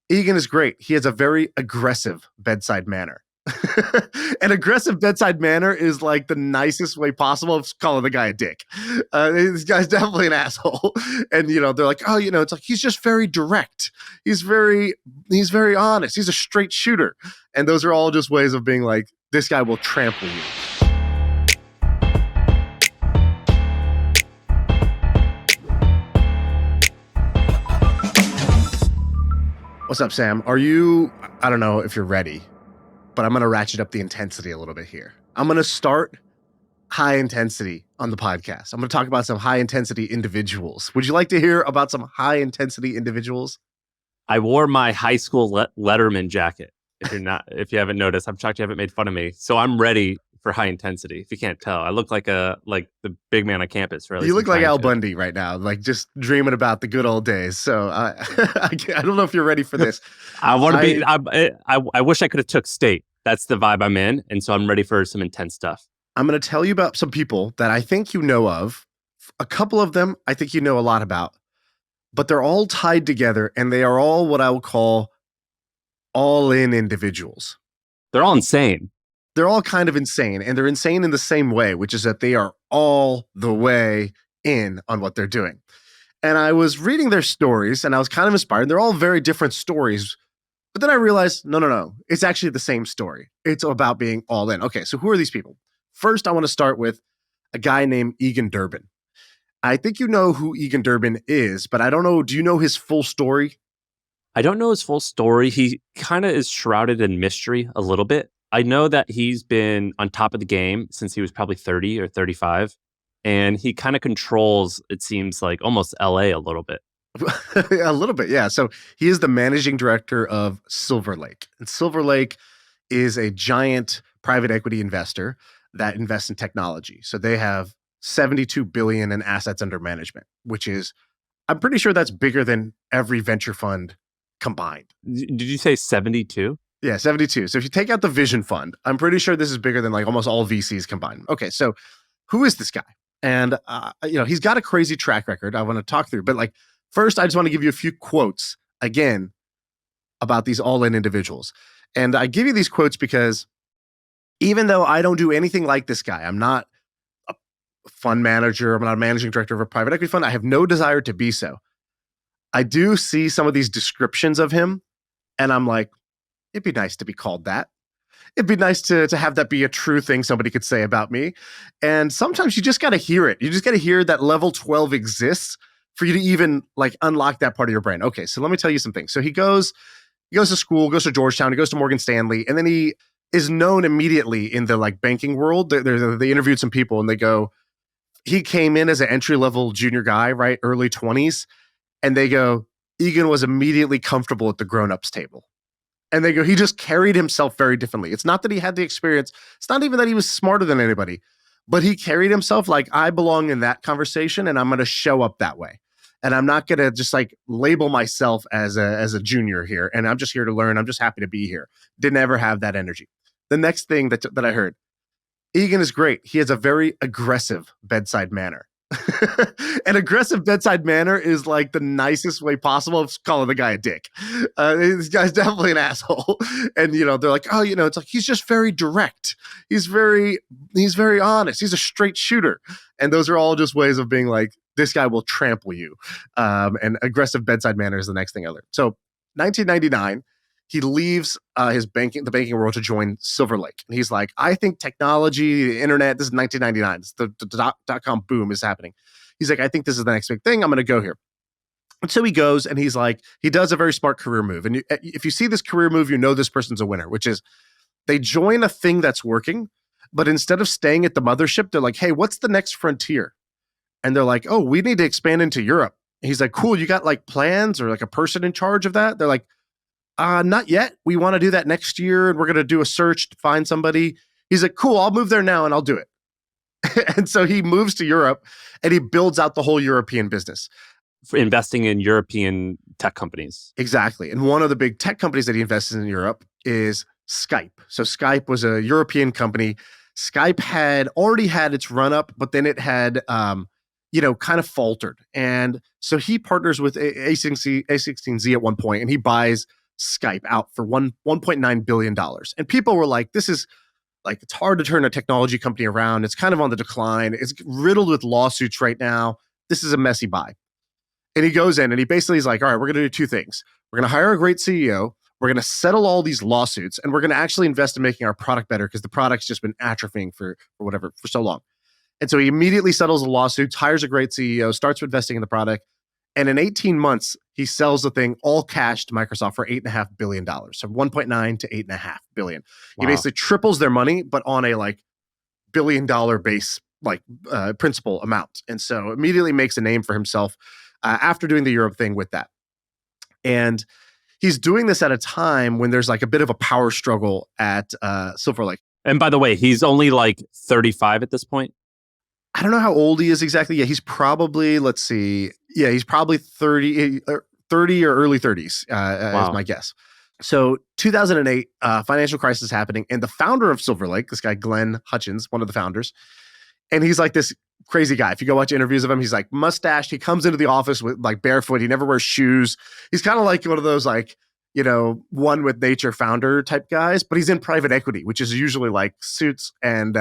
Egon is great. He has a very aggressive bedside manner. An aggressive bedside manner is like the nicest way possible of calling the guy a dick. This guy's definitely an asshole. And, they're like, oh, it's like, he's just very direct. He's very honest. He's a straight shooter. And those are all just ways of being like, this guy will trample you. What's up, Sam? I don't know if you're ready, but I'm going to ratchet up the intensity a little bit here. I'm going to start high intensity on the podcast. I'm going to talk about some high intensity individuals. Would you like to hear about some high intensity individuals? I wore my high school Letterman jacket. If you haven't noticed, I'm shocked you haven't made fun of me. So I'm ready for high intensity. If you can't tell, I look like the big man on campus. You look like Al Bundy right now, like just dreaming about the good old days. So I don't know if you're ready for this. I want to be. I wish I could have took state. That's the vibe I'm in, and so I'm ready for some intense stuff. I'm going to tell you about some people that I think you know of. A couple of them I think you know a lot about, but they're all tied together, and they are all what I will call all-in individuals. They're all insane. They're all kind of insane, and they're insane in the same way, which is that they are all the way in on what they're doing. And I was reading their stories, and I was kind of inspired. They're all very different stories, but then I realized, no. It's actually the same story. It's about being all in. Okay, so who are these people? First, I want to start with a guy named Egon Durban. I think you know who Egon Durban is, but I don't know. Do you know his full story? I don't know his full story. He kind of is shrouded in mystery a little bit. I know that he's been on top of the game since he was probably 30 or 35. And he kind of controls, it seems like, almost LA a little bit. A little bit, yeah. So he is the managing director of Silver Lake. And Silver Lake is a giant private equity investor that invests in technology. So they have $72 billion in assets under management, which is, I'm pretty sure that's bigger than every venture fund combined. Did you say 72? Yeah, 72. So if you take out the Vision Fund, I'm pretty sure this is bigger than like almost all VCs combined. Okay, so who is this guy? And, he's got a crazy track record I want to talk through. But first, I just want to give you a few quotes, again, about these all-in individuals. And I give you these quotes because even though I don't do anything like this guy, I'm not a fund manager, I'm not a managing director of a private equity fund, I have no desire to be so. I do see some of these descriptions of him, and I'm like, it'd be nice to be called that. It'd be nice to have that be a true thing somebody could say about me. And sometimes you just got to hear it. You just got to hear that level 12 exists for you to even unlock that part of your brain. Okay, so let me tell you some things. So he goes to school, goes to Georgetown, he goes to Morgan Stanley, and then he is known immediately in the banking world. They interviewed some people and they go, he came in as an entry-level junior guy, right? Early 20s. And they go, Egon was immediately comfortable at the grown-ups table. And they go, he just carried himself very differently. It's not that he had the experience. It's not even that he was smarter than anybody, but he carried himself like, I belong in that conversation and I'm going to show up that way. And I'm not going to just label myself as a junior here. And I'm just here to learn. I'm just happy to be here. Didn't ever have that energy. The next thing that I heard, Egon is great. He has a very aggressive bedside manner. An aggressive bedside manner is like the nicest way possible of calling the guy a dick. This guy's definitely an asshole. And, they're like, oh, it's like, he's just very direct. He's very honest. He's a straight shooter. And those are all just ways of being like, this guy will trample you. And aggressive bedside manner is the next thing I learned. So 1999, he leaves the banking world to join Silver Lake. And he's like, I think technology, the internet, this is 1999. It's the dot-com boom is happening. He's like, I think this is the next big thing. I'm going to go here. And so he goes and he's like, he does a very smart career move. And if you see this career move, you know this person's a winner, which is they join a thing that's working, but instead of staying at the mothership, they're like, hey, what's the next frontier? And they're like, oh, we need to expand into Europe. And he's like, cool, you got plans or a person in charge of that? They're like, not yet. We want to do that next year, and we're going to do a search to find somebody. He's like, cool, I'll move there now, and I'll do it. And so he moves to Europe, and he builds out the whole European business. For investing in European tech companies. Exactly. And one of the big tech companies that he invested in Europe is Skype. So Skype was a European company. Skype had already had its run-up, but then it had kind of faltered. And so he partners with A16Z at one point, and he buys Skype out for $1.9 billion. And people were like, this is like, it's hard to turn a technology company around. It's kind of on the decline. It's riddled with lawsuits right now. This is a messy buy. And he goes in and he basically is like, all right, we're going to do two things. We're going to hire a great CEO. We're going to settle all these lawsuits, and we're going to actually invest in making our product better because the product's just been atrophying for so long. And so he immediately settles the lawsuits, hires a great CEO, starts investing in the product. And in 18 months, he sells the thing all cash to Microsoft for $8.5 billion. So 1.9 to $8.5 billion. He basically triples their money, but on a like $1 billion base, like principal amount. And so immediately makes a name for himself after doing the Europe thing with that. And he's doing this at a time when there's like a bit of a power struggle at Silver Lake. And by the way, he's only like 35 at this point. I don't know how old he is exactly. Yeah, he's probably, let's see. Yeah, he's probably 30 or early 30s is my guess. So 2008, financial crisis happening. And the founder of Silver Lake, this guy, Glenn Hutchins, one of the founders, and he's like this crazy guy. If you go watch interviews of him, he's like mustached. He comes into the office with like barefoot. He never wears shoes. He's kind of like one of those like, you know, one with nature founder type guys, but he's in private equity, which is usually like suits and,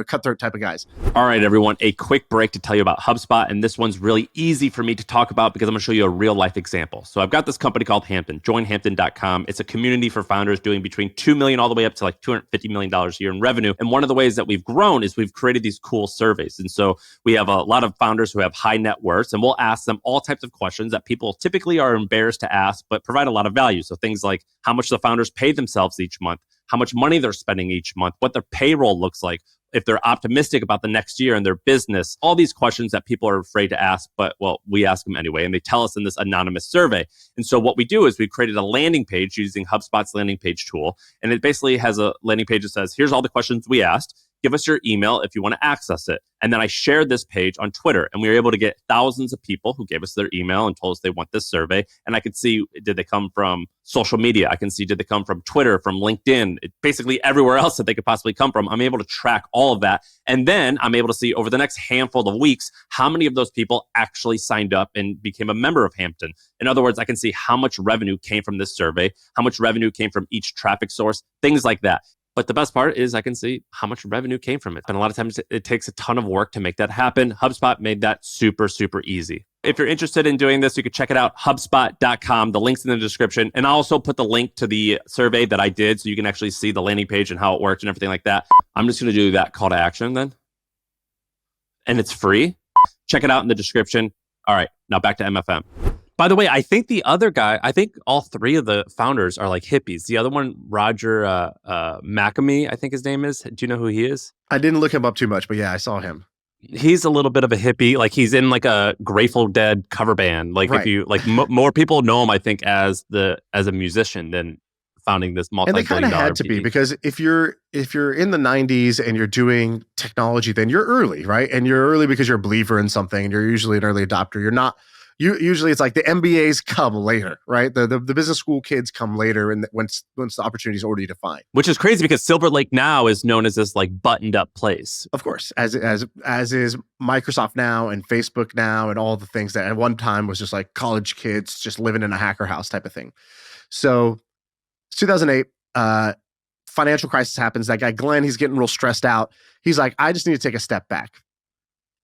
cutthroat type of guys. All right, everyone, a quick break to tell you about HubSpot. And this one's really easy for me to talk about because I'm going to show you a real life example. So I've got this company called Hampton, joinhampton.com. It's a community for founders doing between $2 million all the way up to like $250 million a year in revenue. And one of the ways that we've grown is we've created these cool surveys. And so we have a lot of founders who have high net worths, and we'll ask them all types of questions that people typically are embarrassed to ask, but provide a lot of value. So things like how much the founders pay themselves each month, how much money they're spending each month, what their payroll looks like, if they're optimistic about the next year and their business, all these questions that people are afraid to ask, but well, we ask them anyway, and they tell us in this anonymous survey. And so what we do is we created a landing page using HubSpot's landing page tool. And it basically has a landing page that says, here's all the questions we asked. Give us your email if you want to access it. And then I shared this page on Twitter, and we were able to get thousands of people who gave us their email and told us they want this survey. And I could see, did they come from social media? I can see, did they come from Twitter, from LinkedIn, basically everywhere else that they could possibly come from. I'm able to track all of that. And then I'm able to see over the next handful of weeks, how many of those people actually signed up and became a member of Hampton. In other words, I can see how much revenue came from this survey, how much revenue came from each traffic source, things like that. But the best part is I can see how much revenue came from it. And a lot of times it takes a ton of work to make that happen. HubSpot made that super, super easy. If you're interested in doing this, you can check it out, HubSpot.com. The link's in the description. And I'll also put the link to the survey that I did so you can actually see the landing page and how it works and everything like that. I'm just going to do that call to action then. And it's free. Check it out in the description. All right, now back to MFM. By the way, I think the other guy, I think all three of the founders are like hippies. The other one, Roger McAmey, I think his name is. Do you know who he is? I didn't look him up too much, but yeah, I saw him. He's a little bit of a hippie. Like he's in like a Grateful Dead cover band. Like if you like, more people know him, I think, as a musician than founding this multi-billion-dollar. And they kind of had to be, because if you're in the 90s and you're doing technology, then you're early, right? And you're early because you're a believer in something, and you're usually an early adopter. You're not. Usually it's like the MBAs come later, right? The business school kids come later, and once the opportunity is already defined. Which is crazy because Silver Lake now is known as this like buttoned up place. Of course, as is Microsoft now and Facebook now and all the things that at one time was just like college kids just living in a hacker house type of thing. So 2008, financial crisis happens. That guy Glenn, he's getting real stressed out. He's like, I just need to take a step back.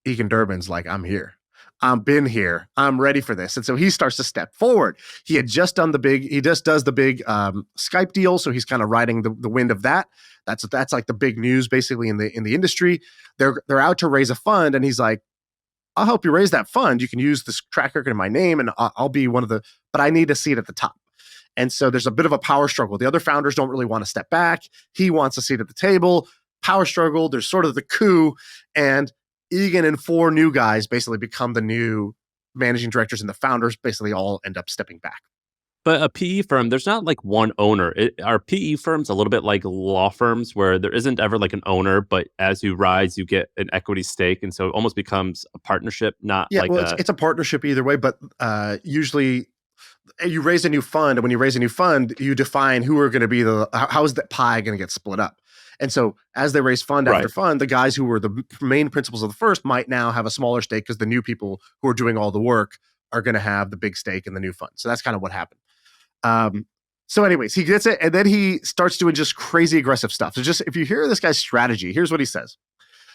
Egon Durban's like, I'm here. I've been here. I'm ready for this. And so he starts to step forward. He just does the big Skype deal. So he's kind of riding the wind of that. That's like the big news basically in the industry. They're out to raise a fund, and he's like, I'll help you raise that fund. You can use this track record in my name, and I'll be one of the, but I need a seat at the top. And so there's a bit of a power struggle. The other founders don't really want to step back. He wants a seat at the table. Power struggle. There's sort of the coup, and Egon and four new guys basically become the new managing directors, and the founders basically all end up stepping back. But a PE firm, there's not like one owner. Are PE firms a little bit like law firms where there isn't ever like an owner, but as you rise, you get an equity stake. And so it almost becomes a partnership, not like it's a partnership either way, but usually you raise a new fund. And when you raise a new fund, you define who are going to be how is that pie going to get split up? And so as they raise fund after fund, the guys who were the main principals of the first might now have a smaller stake because the new people who are doing all the work are going to have the big stake in the new fund. So that's kind of what happened. So anyways, he gets it, and then he starts doing just crazy aggressive stuff. So just if you hear this guy's strategy, here's what he says.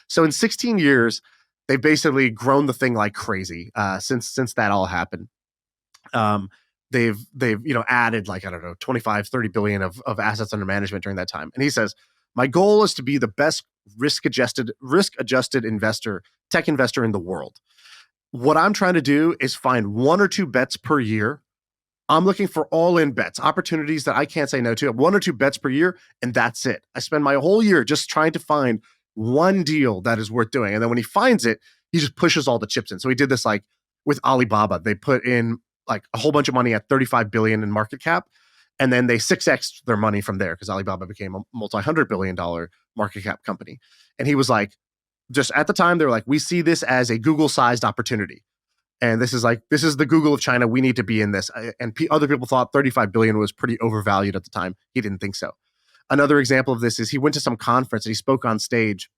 So in 16 years, they've basically grown the thing like crazy since that all happened. They've added like, I don't know, 25, 30 billion of assets under management during that time. And he says, my goal is to be the best risk-adjusted tech investor in the world. What I'm trying to do is find 1 or 2 bets per year. I'm looking for all-in bets, opportunities that I can't say no to. 1 or 2 bets per year, and that's it. I spend my whole year just trying to find one deal that is worth doing. And then when he finds it, he just pushes all the chips in. So he did this like with Alibaba. They put in like a whole bunch of money at 35 billion in market cap. And then they 6x'd their money from there because Alibaba became a multi-$100 billion market cap company. And he was like, just at the time, they were like, we see this as a Google-sized opportunity. And this is the Google of China. We need to be in this. And other people thought 35 billion was pretty overvalued at the time. He didn't think so. Another example of this is he went to some conference and he spoke on stage.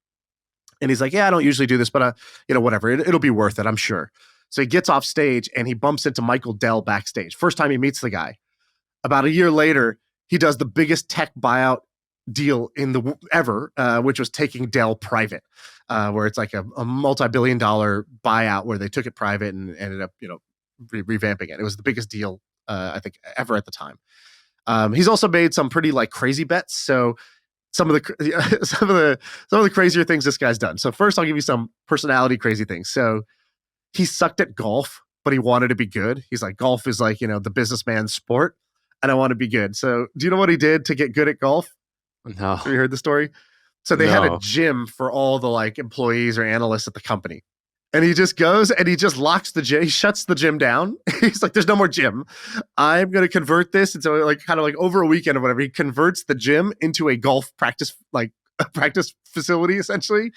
And he's like, yeah, I don't usually do this, but whatever. It'll be worth it, I'm sure. So he gets off stage and he bumps into Michael Dell backstage. First time he meets the guy. About a year later, he does the biggest tech buyout deal ever, which was taking Dell private, where it's like a multi-billion-dollar buyout where they took it private and ended up, revamping it. It was the biggest deal, I think, ever at the time. He's also made some pretty like crazy bets. So some of the crazier things this guy's done. So first, I'll give you some personality crazy things. So he sucked at golf, but he wanted to be good. He's like, golf is like the businessman's sport, and I want to be good. So do you know what he did to get good at golf? No. Have you heard the story? So they had a gym for all the like employees or analysts at the company. And he just goes and he just locks the gym. He shuts the gym down. He's like, there's no more gym. I'm going to convert this. And so like kind of like over a weekend or whatever, he converts the gym into a golf practice, like a practice facility essentially.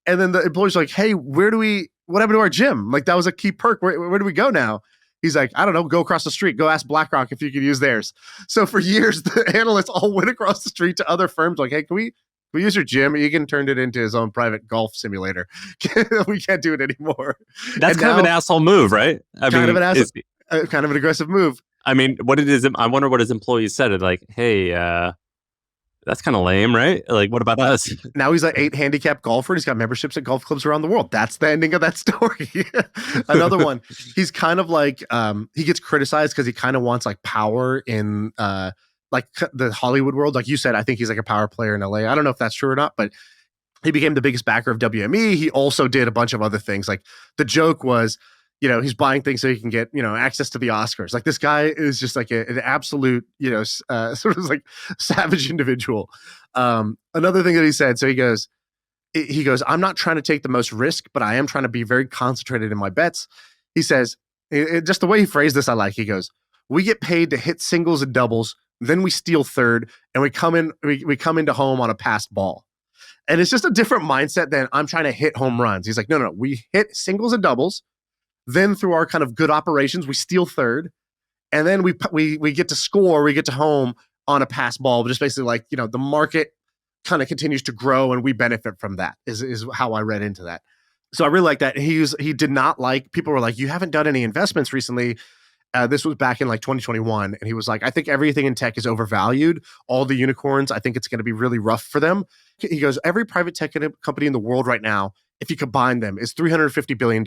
And then the employees are like, hey, what happened to our gym? Like that was a key perk. Where do we go now? He's like, I don't know, go across the street, go ask BlackRock if you could use theirs. So for years, the analysts all went across the street to other firms like, hey, can we use your gym? Egan turned it into his own private golf simulator. We can't do it anymore. That's kind of an asshole move, right? Kind of an aggressive move. I mean, I wonder what his employees said. Like, hey, that's kind of lame, right? Like, what about us? Now he's an 8 handicap golfer. And he's got memberships at golf clubs around the world. That's the ending of that story. Another one, he's kind of like, he gets criticized because he kind of wants like power in like the Hollywood world. Like you said, I think he's like a power player in LA. I don't know if that's true or not, but he became the biggest backer of WME. He also did a bunch of other things. Like the joke was, he's buying things so he can get, access to the Oscars. Like this guy is just like an absolute, sort of like savage individual. Another thing that he said, so he goes, I'm not trying to take the most risk, but I am trying to be very concentrated in my bets. He says, just the way he phrased this, I like, he goes, we get paid to hit singles and doubles, then we steal third, and we come into home on a passed ball. And it's just a different mindset than I'm trying to hit home runs. He's like, no, we hit singles and doubles. Then through our kind of good operations, we steal third, and then we get to score. We get to home on a pass ball, just basically like the market kind of continues to grow, and we benefit from that. Is how I read into that. So I really like that. He did not like, people were like, you haven't done any investments recently. This was back in like 2021, and he was like, I think everything in tech is overvalued. All the unicorns, I think it's going to be really rough for them. He goes, every private tech company in the world right now, if you combine them, is $350 billion.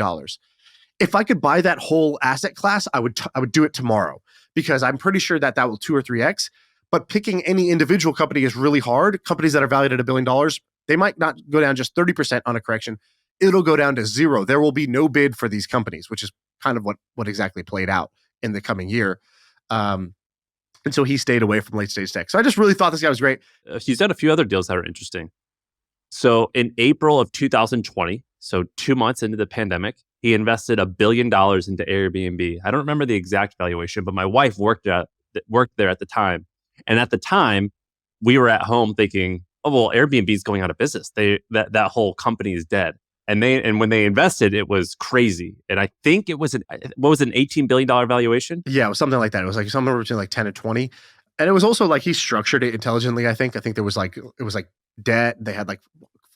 If I could buy that whole asset class, I would do it tomorrow, because I'm pretty sure that will 2 or 3x. But picking any individual company is really hard. Companies that are valued at $1 billion, they might not go down just 30% on a correction. It'll go down to 0. There will be no bid for these companies, which is kind of what exactly played out in the coming year. And so he stayed away from late stage tech. So I just really thought this guy was great. He's done a few other deals that are interesting. So in April of 2020, so 2 months into the pandemic, he invested $1 billion into Airbnb. I don't remember the exact valuation, but my wife worked there at the time. And at the time, we were at home thinking, oh, well, Airbnb is going out of business. That whole company is dead. And when they invested, it was crazy. And I think it was an $18 billion valuation? Yeah, it was something like that. It was like somewhere between like 10 and 20. And it was also like he structured it intelligently, I think. I think there was like, it was like debt. They had like,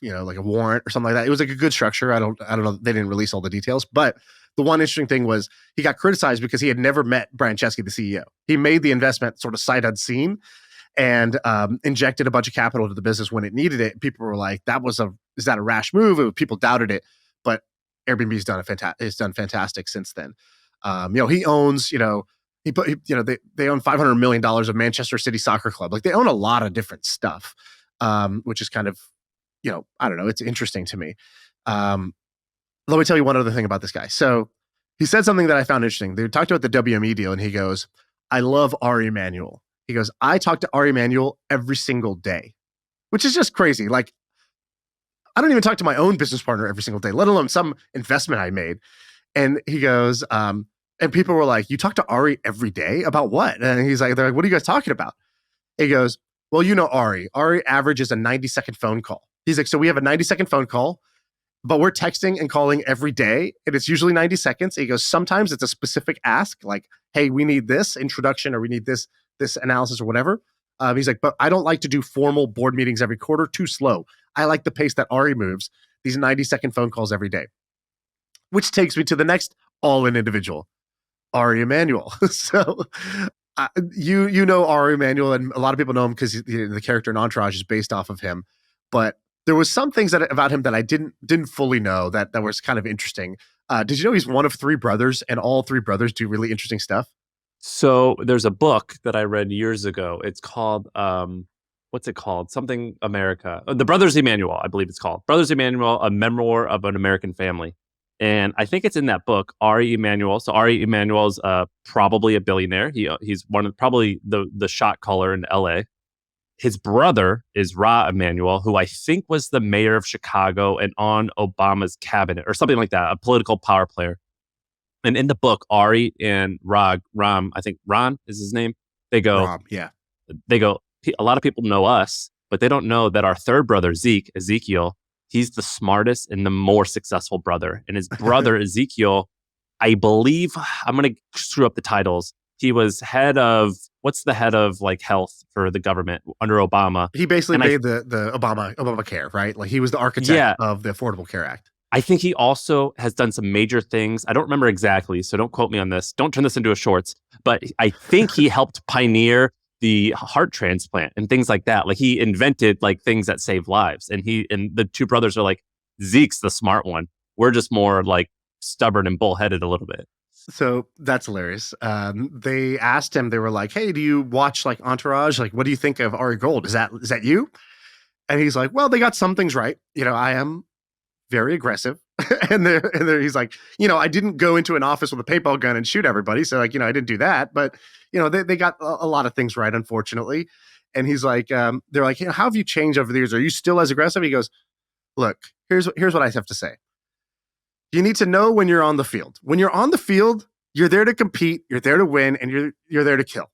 like a warrant or something like that. It was like a good structure. I don't know. They didn't release all the details, but the one interesting thing was he got criticized because he had never met Brian Chesky, the CEO. He made the investment sort of sight unseen and injected a bunch of capital to the business when it needed it. People were like, is that a rash move? People doubted it, but Airbnb's done fantastic since then. He owns, they own $500 million of Manchester City Soccer Club. Like they own a lot of different stuff, which is kind of, I don't know. It's interesting to me. Let me tell you one other thing about this guy. So he said something that I found interesting. They talked about the WME deal, and he goes, I love Ari Emanuel. He goes, I talk to Ari Emanuel every single day, which is just crazy. Like, I don't even talk to my own business partner every single day, let alone some investment I made. And he goes, and people were like, you talk to Ari every day about what? And they're like, what are you guys talking about? He goes, well, Ari. Ari averages a 90-second phone call. He's like, so we have a 90-second phone call, but we're texting and calling every day, and it's usually 90 seconds. He goes, sometimes it's a specific ask, like, hey, we need this introduction, or we need this analysis or whatever. He's like, but I don't like to do formal board meetings every quarter, too slow. I like the pace that Ari moves, these 90-second phone calls every day. Which takes me to the next all-in individual, Ari Emanuel. So you know Ari Emanuel, and a lot of people know him because the character in Entourage is based off of him. But there was some things about him that I didn't fully know that was kind of interesting. Did you know he's one of 3 brothers, and all 3 brothers do really interesting stuff? So there's a book that I read years ago. It's called, what's it called? Something America. The Brothers Emanuel, I believe it's called. Brothers Emanuel, A Memoir of an American Family. And I think it's in that book, Ari Emanuel. So Ari Emanuel is probably a billionaire. He's probably the shot caller in LA. His brother is Ra Emanuel, who I think was the mayor of Chicago and on Obama's cabinet or something like that, a political power player. And in the book, Ari and Ram, I think Ron is his name. They go, a lot of people know us, but they don't know that our third brother, Ezekiel, he's the smartest and the more successful brother. And his brother, Ezekiel, I believe, I'm going to screw up the titles. He was head of like health for the government under Obama. He basically made the Obamacare, right? Like he was the architect of the Affordable Care Act. I think he also has done some major things. I don't remember exactly, so don't quote me on this. Don't turn this into a shorts. But I think he helped pioneer the heart transplant and things like that. Like he invented like things that save lives. And the 2 brothers are like, Zeke's the smart one. We're just more like stubborn and bullheaded a little bit. So that's hilarious. They asked him, they were like, hey, do you watch like Entourage? Like, what do you think of Ari Gold? Is that you? And he's like, well, they got some things right. I am very aggressive. and he's like, I didn't go into an office with a paintball gun and shoot everybody. So like, I didn't do that, but they got a lot of things right, unfortunately. And he's like, they're like, how have you changed over the years? Are you still as aggressive? He goes, look, here's what I have to say. You need to know when you're on the field. When you're on the field, you're there to compete, you're there to win, and you're there to kill.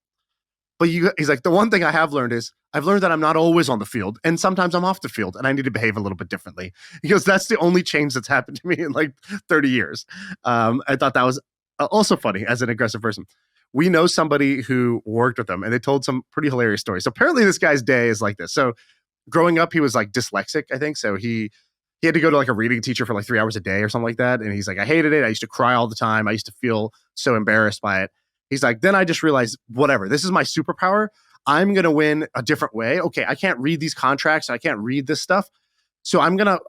But he's like, the one thing I have learned is I've learned that I'm not always on the field, and sometimes I'm off the field, and I need to behave a little bit differently. He goes, that's the only change that's happened to me in like 30 years. I thought that was also funny as an aggressive person. We know somebody who worked with him, and they told some pretty hilarious stories. So apparently this guy's day is like this. So growing up, he was like dyslexic, I think. So he had to go to like a reading teacher for like 3 hours a day or something like that. And he's like, I hated it. I used to cry all the time. I used to feel so embarrassed by it. He's like, then I just realized, whatever, this is my superpower. I'm going to win a different way. Okay, I can't read these contracts. I can't read this stuff. So I'm going to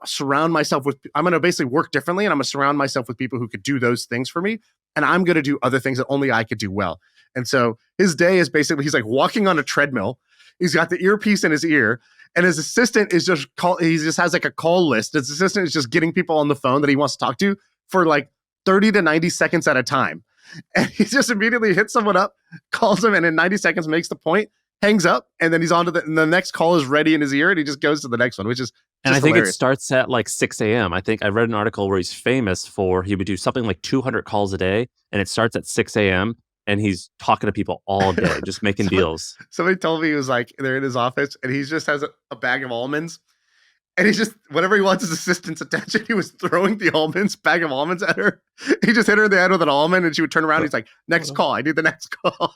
I'm going to basically work differently, and I'm going to surround myself with people who could do those things for me. And I'm going to do other things that only I could do well. And so his day is basically, he's like walking on a treadmill. He's got the earpiece in his ear, and his assistant is he just has like a call list. His assistant is just getting people on the phone that he wants to talk to for like 30 to 90 seconds at a time. And he just immediately hits someone up, calls them, and in 90 seconds makes the point, hangs up, and then he's on to the next call is ready in his ear, and he just goes to the next one, which is and I think hilarious. It starts at like 6 a.m. I think I read an article where he's famous for he would do something like 200 calls a day, and it starts at 6 a.m. and he's talking to people all day, just making deals. Somebody told me he was like, they're in his office, and he just has a bag of almonds. And he's just, whenever he wants his assistant's attention, he was throwing the bag of almonds at her. He just hit her in the head with an almond, and she would turn around. And he's like, next call. I need the next call.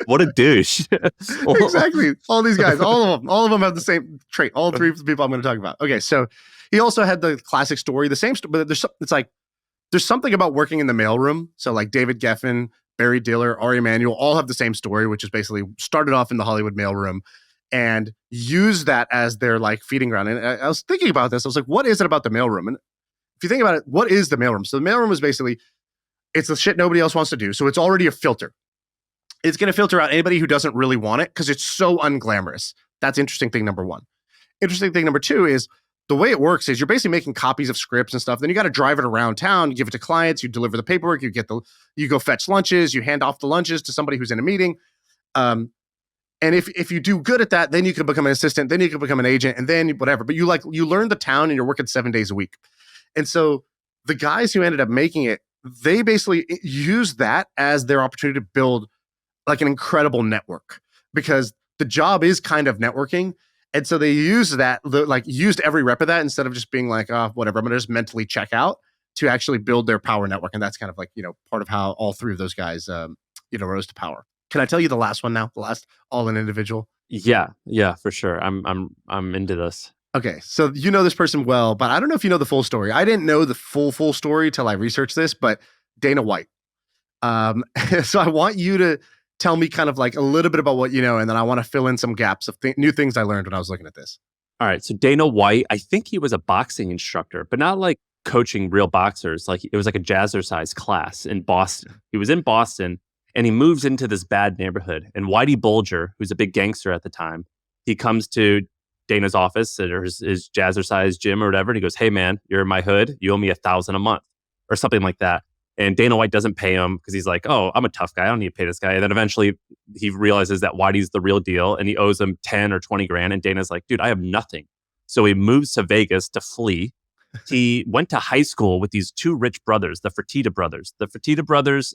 What a douche. Exactly. All these guys, all of them have the same trait. All 3 people I'm going to talk about. Okay. So he also had the classic story, the same story, but it's like, there's something about working in the mailroom. So like David Geffen, Barry Diller, Ari Emanuel all have the same story, which is basically started off in the Hollywood mailroom and use that as their like feeding ground. And I was thinking about this. I was like, what is it about the mailroom? And if you think about it, what is the mailroom? So the mailroom is basically, it's the shit nobody else wants to do. So it's already a filter. It's going to filter out anybody who doesn't really want it because it's so unglamorous. That's interesting thing number one. Interesting thing number two is the way it works is you're basically making copies of scripts and stuff. Then you got to drive it around town, give it to clients, you deliver the paperwork, you go fetch lunches, you hand off the lunches to somebody who's in a meeting. And if you do good at that, then you can become an assistant, then you can become an agent, and then whatever. But you learn the town and you're working 7 days a week. And so the guys who ended up making it, they basically use that as their opportunity to build like an incredible network because the job is kind of networking. And so they use that, used every rep of that instead of just being like, oh, whatever, I'm going to just mentally check out to actually build their power network. And that's kind of like, part of how all three of those guys, rose to power. Can I tell you the last one now? The last all-in individual? Yeah, for sure. I'm into this. Okay, so you know this person well, but I don't know if you know the full story. I didn't know the full story till I researched this, but Dana White. So I want you to tell me kind of like a little bit about what you know, and then I want to fill in some gaps of new things I learned when I was looking at this. All right, so Dana White, I think he was a boxing instructor, but not like coaching real boxers. Like it was like a jazzercise class in Boston. He was in Boston, and he moves into this bad neighborhood. And Whitey Bulger, who's a big gangster at the time, he comes to Dana's office or his jazzercise gym or whatever, and he goes, "Hey man, you're in my hood. You owe me $1,000 a month," or something like that. And Dana White doesn't pay him because he's like, "Oh, I'm a tough guy. I don't need to pay this guy." And then eventually he realizes that Whitey's the real deal and he owes him 10 or 20 grand. And Dana's like, "Dude, I have nothing." So he moves to Vegas to flee. He went to high school with these two rich brothers, the Fertittas brothers. The Fertittas brothers,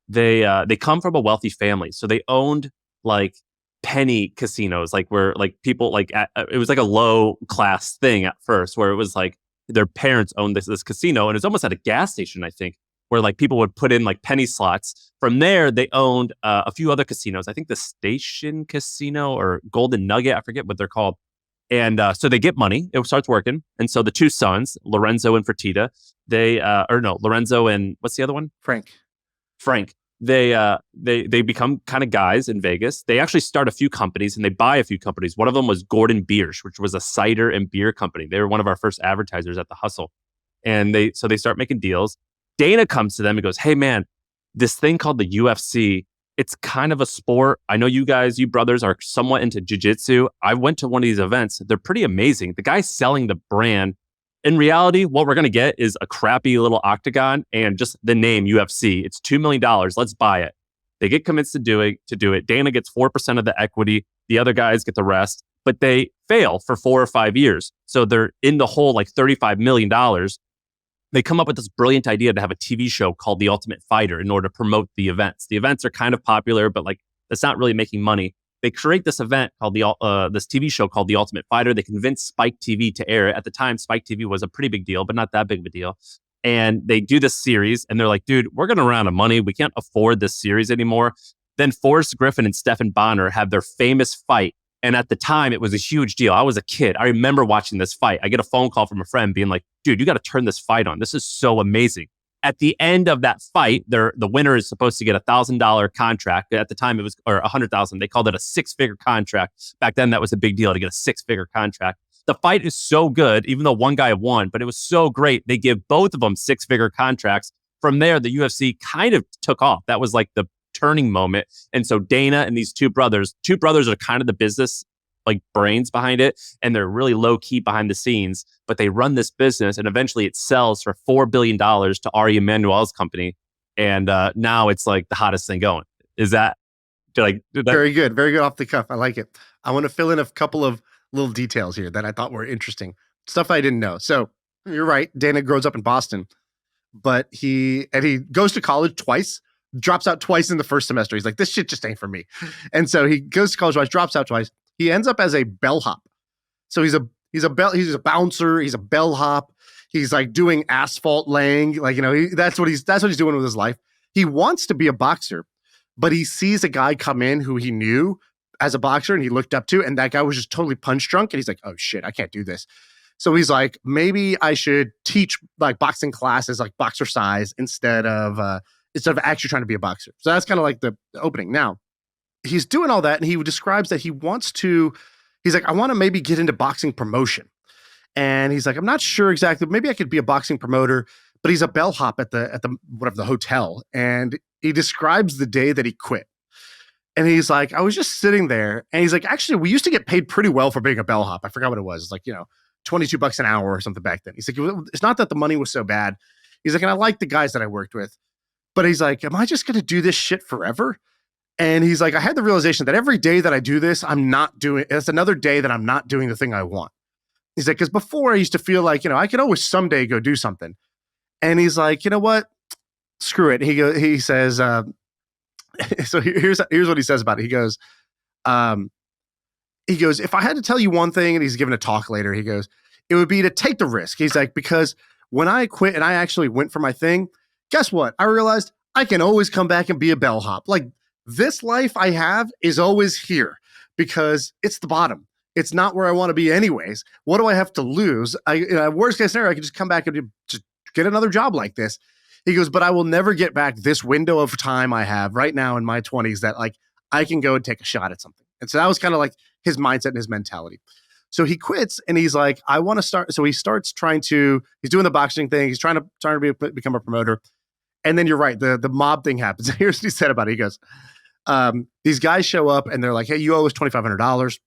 they come from a wealthy family. So they owned like penny casinos, like where like people like it was like a low class thing at first, where it was like their parents owned this casino, and it's almost at a gas station, I think, where like people would put in like penny slots. From there, they owned a few other casinos. I think the Station Casino or Golden Nugget, I forget what they're called. And so they get money. It starts working. And so the two sons, Lorenzo and Fertitta, Lorenzo and what's the other one? Frank. They become kind of guys in Vegas. They actually start a few companies and they buy a few companies. One of them was Gordon Biersch, which was a cider and beer company. They were one of our first advertisers at the Hustle. And they start making deals. Dana comes to them and goes, "Hey man, this thing called the UFC, it's kind of a sport. I know you brothers are somewhat into jiu-jitsu. I went to one of these events. They're pretty amazing. The guy's selling the brand. In reality, what we're going to get is a crappy little octagon and just the name UFC. It's $2 million. Let's buy it." They get convinced to do it. Dana gets 4% of the equity. The other guys get the rest, but they fail for 4 or 5 years. So they're in the hole like $35 million. They come up with this brilliant idea to have a TV show called The Ultimate Fighter in order to promote the events. The events are kind of popular, but like it's not really making money. They create this event called this TV show called The Ultimate Fighter. They convince Spike TV to air it. At the time, Spike TV was a pretty big deal, but not that big of a deal. And they do this series, and they're like, "Dude, we're going to run out of money. We can't afford this series anymore." Then Forrest Griffin and Stephen Bonner have their famous fight. And at the time, it was a huge deal. I was a kid. I remember watching this fight. I get a phone call from a friend being like, "Dude, you got to turn this fight on. This is so amazing." At the end of that fight, the winner is supposed to get $1,000 contract. At the time, it was, or $100,000. They called it a 6-figure contract. Back then, that was a big deal to get a 6-figure contract. The fight is so good, even though one guy won, but it was so great. They give both of them 6-figure contracts. From there, the UFC kind of took off. That was like the turning moment. And so Dana and these two brothers are kind of the business like brains behind it, and they're really low key behind the scenes, but they run this business and eventually it sells for $4 billion to Ari Emanuel's company. And now it's like the hottest thing going. Is that like very good? Very good off the cuff. I like it. I want to fill in a couple of little details here that I thought were interesting. Stuff I didn't know. So you're right. Dana grows up in Boston, but he goes to college twice, drops out twice in the first semester. He's like, "This shit just ain't for me." And so he goes to college twice, drops out twice. He ends up as a bellhop. So he's a bouncer. He's a bellhop. He's like doing asphalt laying. Like, that's what he's doing with his life. He wants to be a boxer, but he sees a guy come in who he knew as a boxer and he looked up to, and that guy was just totally punch drunk. And he's like, "Oh shit, I can't do this." So he's like, maybe I should teach like boxing classes, like boxer size, instead of actually trying to be a boxer. So that's kind of like the opening. Now he's doing all that, and he describes that he wants to. He's like, I want to maybe get into boxing promotion, and he's like, I'm not sure exactly. Maybe I could be a boxing promoter, but he's a bellhop at the whatever the hotel, and he describes the day that he quit. And he's like, I was just sitting there, and he's like, actually, we used to get paid pretty well for being a bellhop. I forgot what it was. It's like, $22 an hour or something back then. He's like, it's not that the money was so bad. He's like, and I like the guys that I worked with, but he's like, am I just going to do this shit forever? And he's like, I had the realization that every day that I do this, it's another day that I'm not doing the thing I want. He's like, because before I used to feel like, I could always someday go do something. And he's like, you know what? Screw it. He says, so here's what he says about it. He goes, if I had to tell you one thing, and he's giving a talk later, he goes, it would be to take the risk. He's like, because when I quit and I actually went for my thing, guess what? I realized I can always come back and be a bellhop. Like, this life I have is always here because it's the bottom. It's not where I want to be anyways. What do I have to lose? Worst case scenario, I could just come back and just get another job like this. He goes, but I will never get back this window of time I have right now in my 20s that like I can go and take a shot at something. And so that was kind of like his mindset and his mentality. So he quits and he's like, I want to start. So he starts he's doing the boxing thing. He's trying to become a promoter. And then you're right. The mob thing happens. Here's what he said about it. He goes, these guys show up and they're like, hey, you owe us $2,500.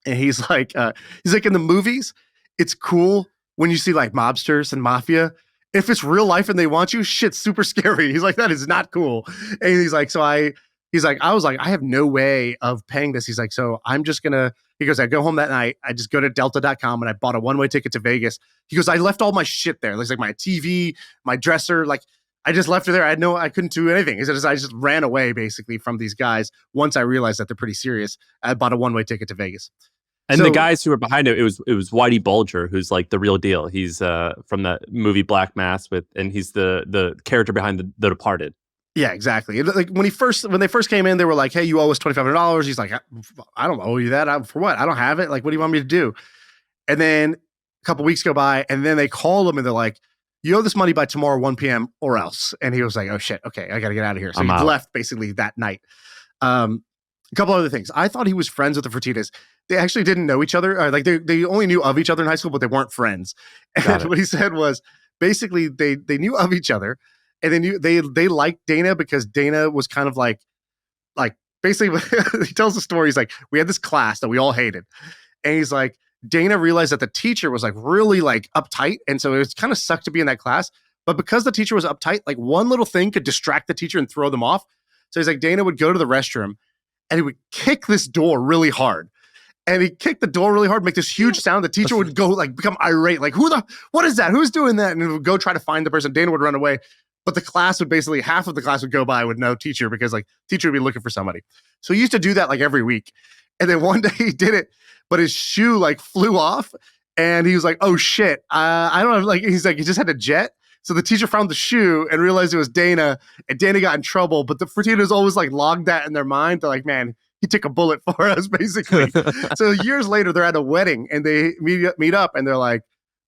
And he's like, in the movies, it's cool when you see like mobsters and mafia. If it's real life and they want you, shit's super scary. He's like, that is not cool. And he's like, I was like, I have no way of paying this. He's like, so I'm just he goes, I go home that night. I just go to delta.com and I bought a one-way ticket to Vegas. He goes, I left all my shit there. It's like my TV, my dresser, like I just left it there. I couldn't do anything. He said, I just ran away basically from these guys. Once I realized that they're pretty serious, I bought a one-way ticket to Vegas. And the guys who were behind it was Whitey Bulger, who's like the real deal. He's from that movie Black Mass and he's the character behind the Departed. Yeah, exactly. Like when they first came in, they were like, "Hey, you owe us $2,500." He's like, "I don't owe you that. For what? I don't have it. Like, what do you want me to do?" And then a couple weeks go by, and then they call him and they're like, "You owe this money by tomorrow 1 p.m. or else." And he was like, "Oh shit, okay, I got to get out of here." So he left basically that night. A couple other things. I thought he was friends with the Fertittas. They actually didn't know each other. Like they only knew of each other in high school, but they weren't friends. And what he said was basically they knew of each other, and they liked Dana because Dana was kind of like basically he tells the story. He's like, we had this class that we all hated, and he's like, Dana realized that the teacher was like really like uptight, and so it was kind of sucked to be in that class. But because the teacher was uptight, like one little thing could distract the teacher and throw them off. So he's like, Dana would go to the restroom and he would kick this door really hard. And he kicked the door really hard, make this huge sound. The teacher would go like become irate, like, what is that? Who's doing that? And he would go try to find the person. Dana would run away. But the class would basically, half of the class would go by with no teacher because like teacher would be looking for somebody. So he used to do that like every week. And then one day he did it, but his shoe like flew off and he was like, oh shit. I don't know. Like, he's like, he just had a jet. So the teacher found the shoe and realized it was Dana, and Dana got in trouble. But the Fertittas always like logged that in their mind. They're like, man, he took a bullet for us, basically. So years later, they're at a wedding and they meet up and they're like,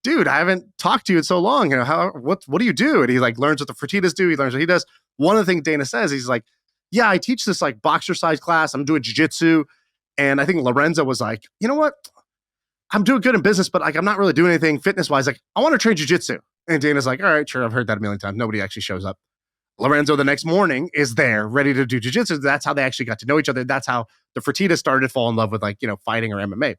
dude, I haven't talked to you in so long. You know, what do you do? And he like learns what the Fertittas do. He learns what he does. One of the things Dana says, he's like, yeah, I teach this like boxer size class. I'm doing jiu-jitsu. And I think Lorenzo was like, you know what? I'm doing good in business, but like, I'm not really doing anything fitness wise. Like, I want to train jiu-jitsu. And Dana's like, all right, sure. I've heard that a million times. Nobody actually shows up. Lorenzo the next morning is there ready to do jiu-jitsu. That's how they actually got to know each other. That's how the Fertittas started to fall in love with like, you know, fighting or MMA.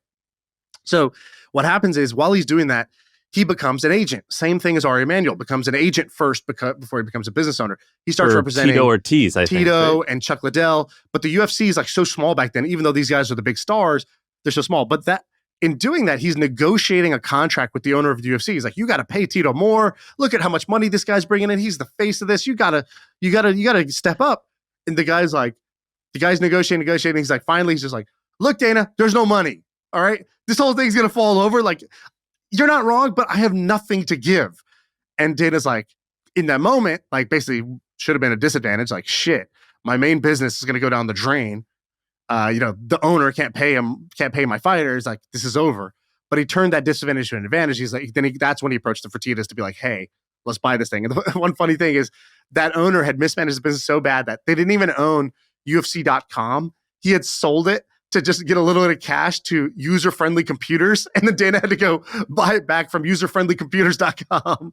So what happens is while he's doing that, he becomes an agent. Same thing as Ari Emanuel, becomes an agent first before he becomes a business owner. He starts representing Tito Ortiz, Tito and Chuck Liddell. But the UFC is like so small back then, even though these guys are the big stars, they're so small. But that in doing that, he's negotiating a contract with the owner of the UFC. He's like, you got to pay Tito more. Look at how much money this guy's bringing in. He's the face of this. You gotta step up. And the guy's negotiating. He's like, finally, he's just like, look, Dana, there's no money. All right. This whole thing's going to fall over. Like, you're not wrong, but I have nothing to give. And Dana's like, in that moment, like basically should have been a disadvantage. Like, shit, my main business is going to go down the drain. You know, the owner can't pay my fighters. Like, this is over. but he turned that disadvantage to an advantage. He's like, that's when he approached the Fertittas to be like, hey, let's buy this thing. And the one funny thing is that owner had mismanaged his business so bad that they didn't even own UFC.com. He had sold it to just get a little bit of cash to user-friendly computers. And then Dana had to go buy it back from userfriendlycomputers.com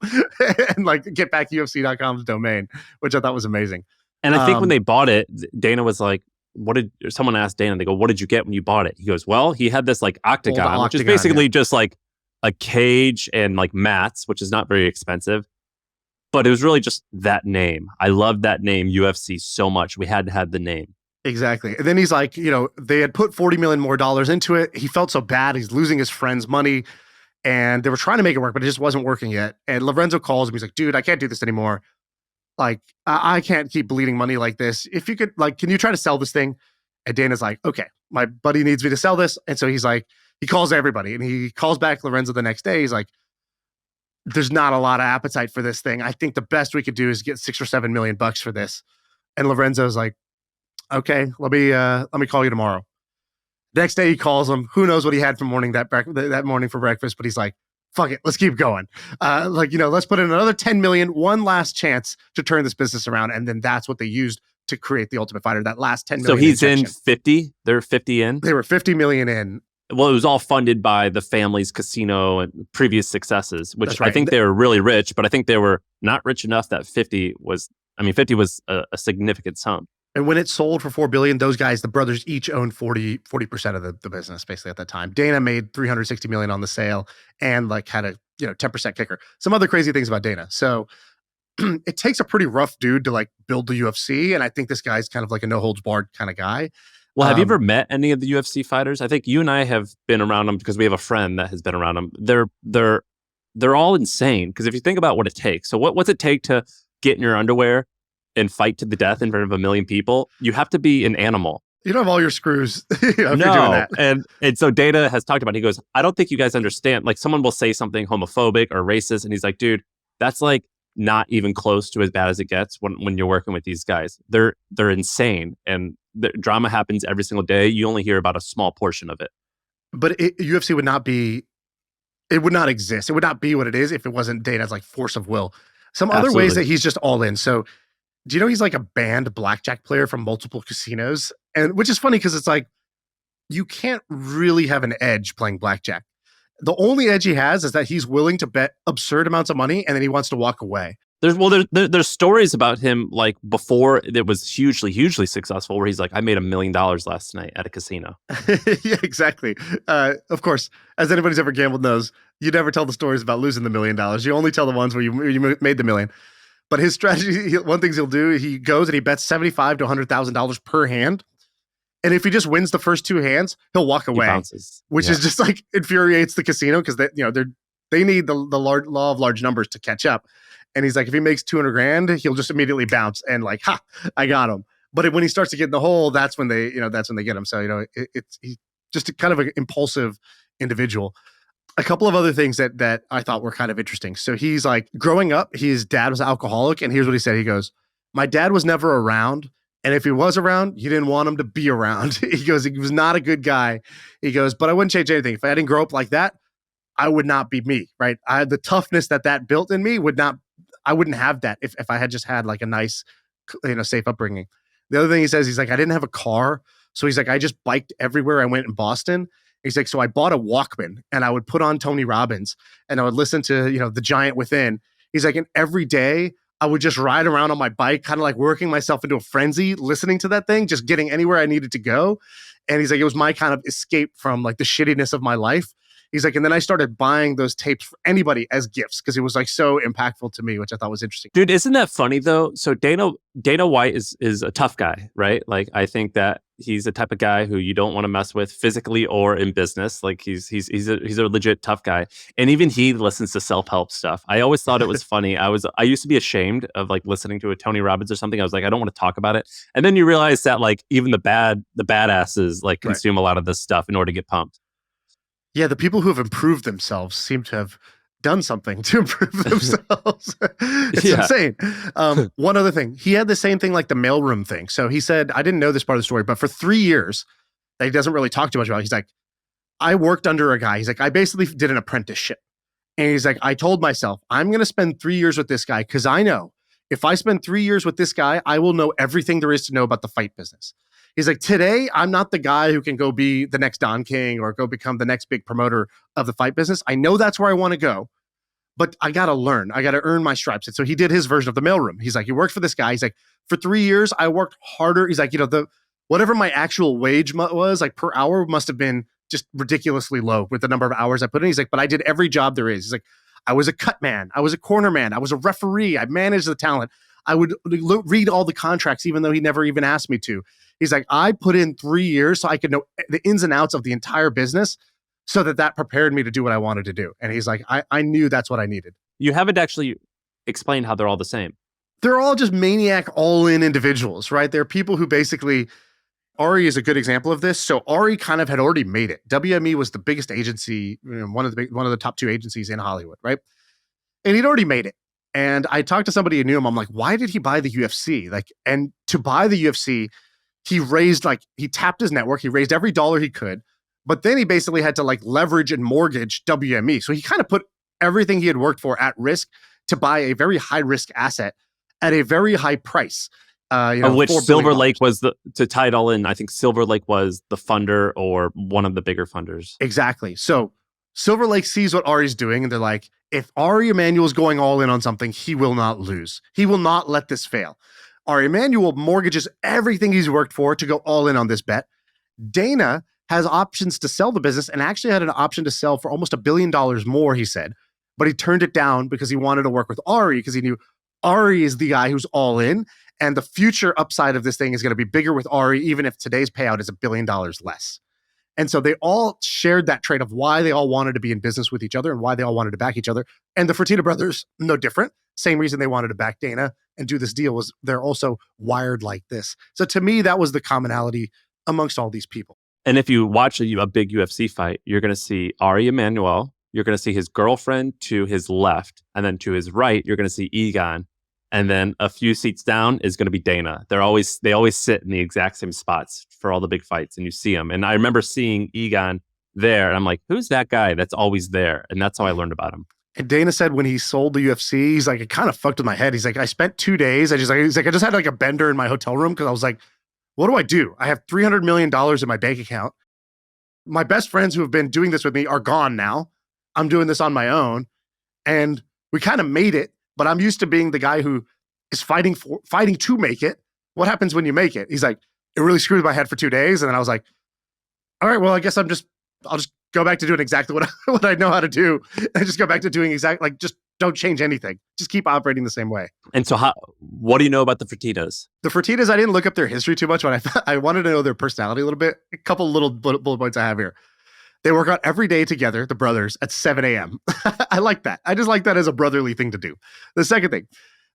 and like get back UFC.com's domain, which I thought was amazing. And I think when they bought it, Dana was like, someone asked Dana, they go, what did you get when you bought it? He goes, well, he had this like octagon, which is basically just like a cage and like mats, which is not very expensive. But it was really just that name. I loved that name, UFC, so much. We had to have the name. Exactly. And then he's like, they had put $40 million more into it. He felt so bad. He's losing his friend's money. And they were trying to make it work, but it just wasn't working yet. And Lorenzo calls him. He's like, dude, I can't do this anymore. Like, I can't keep bleeding money like this. If you could, like, can you try to sell this thing? And Dana's like, okay, my buddy needs me to sell this. And so he's like, he calls everybody. And he calls back Lorenzo the next day. He's like, there's not a lot of appetite for this thing. I think the best we could do is get $6 or $7 million for this. And Lorenzo's like, okay, let me call you tomorrow. Next day he calls him. Who knows what he had for morning that morning for breakfast, but he's like, fuck it, let's keep going. Let's put in another 10 million, one last chance to turn this business around. And then that's what they used to create the Ultimate Fighter, that last 10 million. So he's injection. In 50? They're 50 in? They were 50 million in. Well, it was all funded by the family's casino and previous successes, which right. I think they were really rich, but I think they were not rich enough that 50 was a significant sum. And when it sold for $4 billion, those guys, the brothers, each owned 40% of the business basically at that time. Dana made $360 million on the sale and like had a 10% kicker. Some other crazy things about Dana. So it takes a pretty rough dude to like build the UFC, and I think this guy's kind of like a no holds barred kind of guy. Well, have you ever met any of the UFC fighters? I think you and I have been around them because we have a friend that has been around them. They're all insane because if you think about what it takes, so what's it take to get in your underwear and fight to the death in front of a million people? You have to be an animal. You don't have all your screws. No, doing that. And so Dana has talked about it. He goes, I don't think you guys understand. Like someone will say something homophobic or racist, and he's like, dude, that's like not even close to as bad as it gets when you're working with these guys. They're insane, and the drama happens every single day. You only hear about a small portion of it. But UFC would not exist. It would not be what it is if it wasn't Dana's like force of will. Some other ways that he's just all in. So do you know he's like a banned blackjack player from multiple casinos? And which is funny because it's like, you can't really have an edge playing blackjack. The only edge he has is that he's willing to bet absurd amounts of money and then he wants to walk away. There's stories about him like before it was hugely successful where he's like, I made $1 million last night at a casino. Yeah, exactly. Of course, as anybody's ever gambled knows, you never tell the stories about losing the $1 million. You only tell the ones where you made the million. But his strategy, one thing he'll do, he goes and he bets $75,000 to $100,000 per hand. And if he just wins the first two hands, he'll walk away, which is just like infuriates the casino because they need the law of large numbers to catch up. And he's like, if he makes 200 grand, he'll just immediately bounce and like, ha, I got him. But when he starts to get in the hole, that's when they get him. So he's just a kind of an impulsive individual. A couple of other things that I thought were kind of interesting. So he's like, growing up, his dad was alcoholic, and here's what he said. He goes, my dad was never around. And if he was around, you didn't want him to be around. He goes, he was not a good guy. He goes, but I wouldn't change anything. If I didn't grow up like that, I would not be me, right? The toughness that built in me I wouldn't have that if I had just had like a nice, safe upbringing. The other thing he says, he's like, I didn't have a car. So he's like, I just biked everywhere I went in Boston. He's like, so I bought a Walkman and I would put on Tony Robbins and I would listen to, The Giant Within. He's like, and every day I would just ride around on my bike, kind of like working myself into a frenzy, listening to that thing, just getting anywhere I needed to go. And he's like, it was my kind of escape from like the shittiness of my life. He's like, and then I started buying those tapes for anybody as gifts because it was like so impactful to me, which I thought was interesting. Dude, isn't that funny though? So Dana White is a tough guy, right? Like I think that he's the type of guy who you don't want to mess with physically or in business. Like he's a legit tough guy. And even he listens to self-help stuff. I always thought it was funny. I used to be ashamed of like listening to a Tony Robbins or something. I was like, I don't want to talk about it. And then you realize that like even the badasses like consume a lot of this stuff in order to get pumped. Yeah, the people who have improved themselves seem to have done something to improve themselves. It's insane. One other thing, he had the same thing like the mailroom thing. So he said, I didn't know this part of the story, but for 3 years, that he doesn't really talk too much about, he's like, I worked under a guy. He's like, I basically did an apprenticeship. And he's like, I told myself, I'm going to spend 3 years with this guy because I know if I spend 3 years with this guy, I will know everything there is to know about the fight business. He's like, today, I'm not the guy who can go be the next Don King or go become the next big promoter of the fight business. I know that's where I want to go, but I got to learn. I got to earn my stripes. And so he did his version of the mailroom. He's like, he worked for this guy. He's like, for 3 years, I worked harder. He's like, the whatever my actual wage was like per hour must have been just ridiculously low with the number of hours I put in. He's like, but I did every job there is. He's like, I was a cut man. I was a corner man. I was a referee. I managed the talent. I would read all the contracts, even though he never even asked me to. He's like, I put in 3 years so I could know the ins and outs of the entire business so that prepared me to do what I wanted to do. And he's like, I knew that's what I needed. You haven't actually explained how they're all the same. They're all just maniac, all-in individuals, right? They're people who basically, Arie is a good example of this. So Arie kind of had already made it. WME was the biggest agency, one of the top two agencies in Hollywood, right? And he'd already made it. And I talked to somebody who knew him. I'm like, why did he buy the UFC? And to buy the UFC, he tapped his network. He raised every dollar he could, but then he basically had to leverage and mortgage WME. So he kind of put everything he had worked for at risk to buy a very high risk asset at a very high price. Of which Silver Lake was to tie it all in. I think Silver Lake was the funder or one of the bigger funders. Exactly. So Silver Lake sees what Arie's doing, and they're like, if Ari Emanuel is going all in on something, he will not lose. He will not let this fail. Ari Emanuel mortgages everything he's worked for to go all in on this bet. Dana has options to sell the business and actually had an option to sell for almost $1 billion more, he said, but he turned it down because he wanted to work with Arie because he knew Arie is the guy who's all in, and the future upside of this thing is going to be bigger with Arie, even if today's payout is $1 billion less. And so they all shared that trait of why they all wanted to be in business with each other and why they all wanted to back each other. And the Fertitta brothers, no different. Same reason they wanted to back Dana and do this deal was they're also wired like this. So to me, that was the commonality amongst all these people. And if you watch a big UFC fight, you're going to see Ari Emanuel. You're going to see his girlfriend to his left. And then to his right, you're going to see Egon. And then a few seats down is going to be Dana. They always sit in the exact same spots for all the big fights, and you see them. And I remember seeing Egon there, and I'm like, who's that guy that's always there? And that's how I learned about him. And Dana said when he sold the UFC, he's like, it kind of fucked with my head. He's like, I spent 2 days. I just had a bender in my hotel room because I was like, what do I do? I have $300 million in my bank account. My best friends who have been doing this with me are gone now. I'm doing this on my own, and we kind of made it. But I'm used to being the guy who is fighting to make it. What happens when you make it? He's like, it really screwed my head for 2 days. And then I was like, all right, well, I guess I'll just go back to doing exactly what I know how to do. And just go back to doing just don't change anything. Just keep operating the same way. And so what do you know about the Fertittas? The Fertittas, I didn't look up their history too much, but I wanted to know their personality a little bit. A couple little bullet points I have here. They work out every day together, the brothers, at 7 a.m. I like that. I just like that as a brotherly thing to do. The second thing,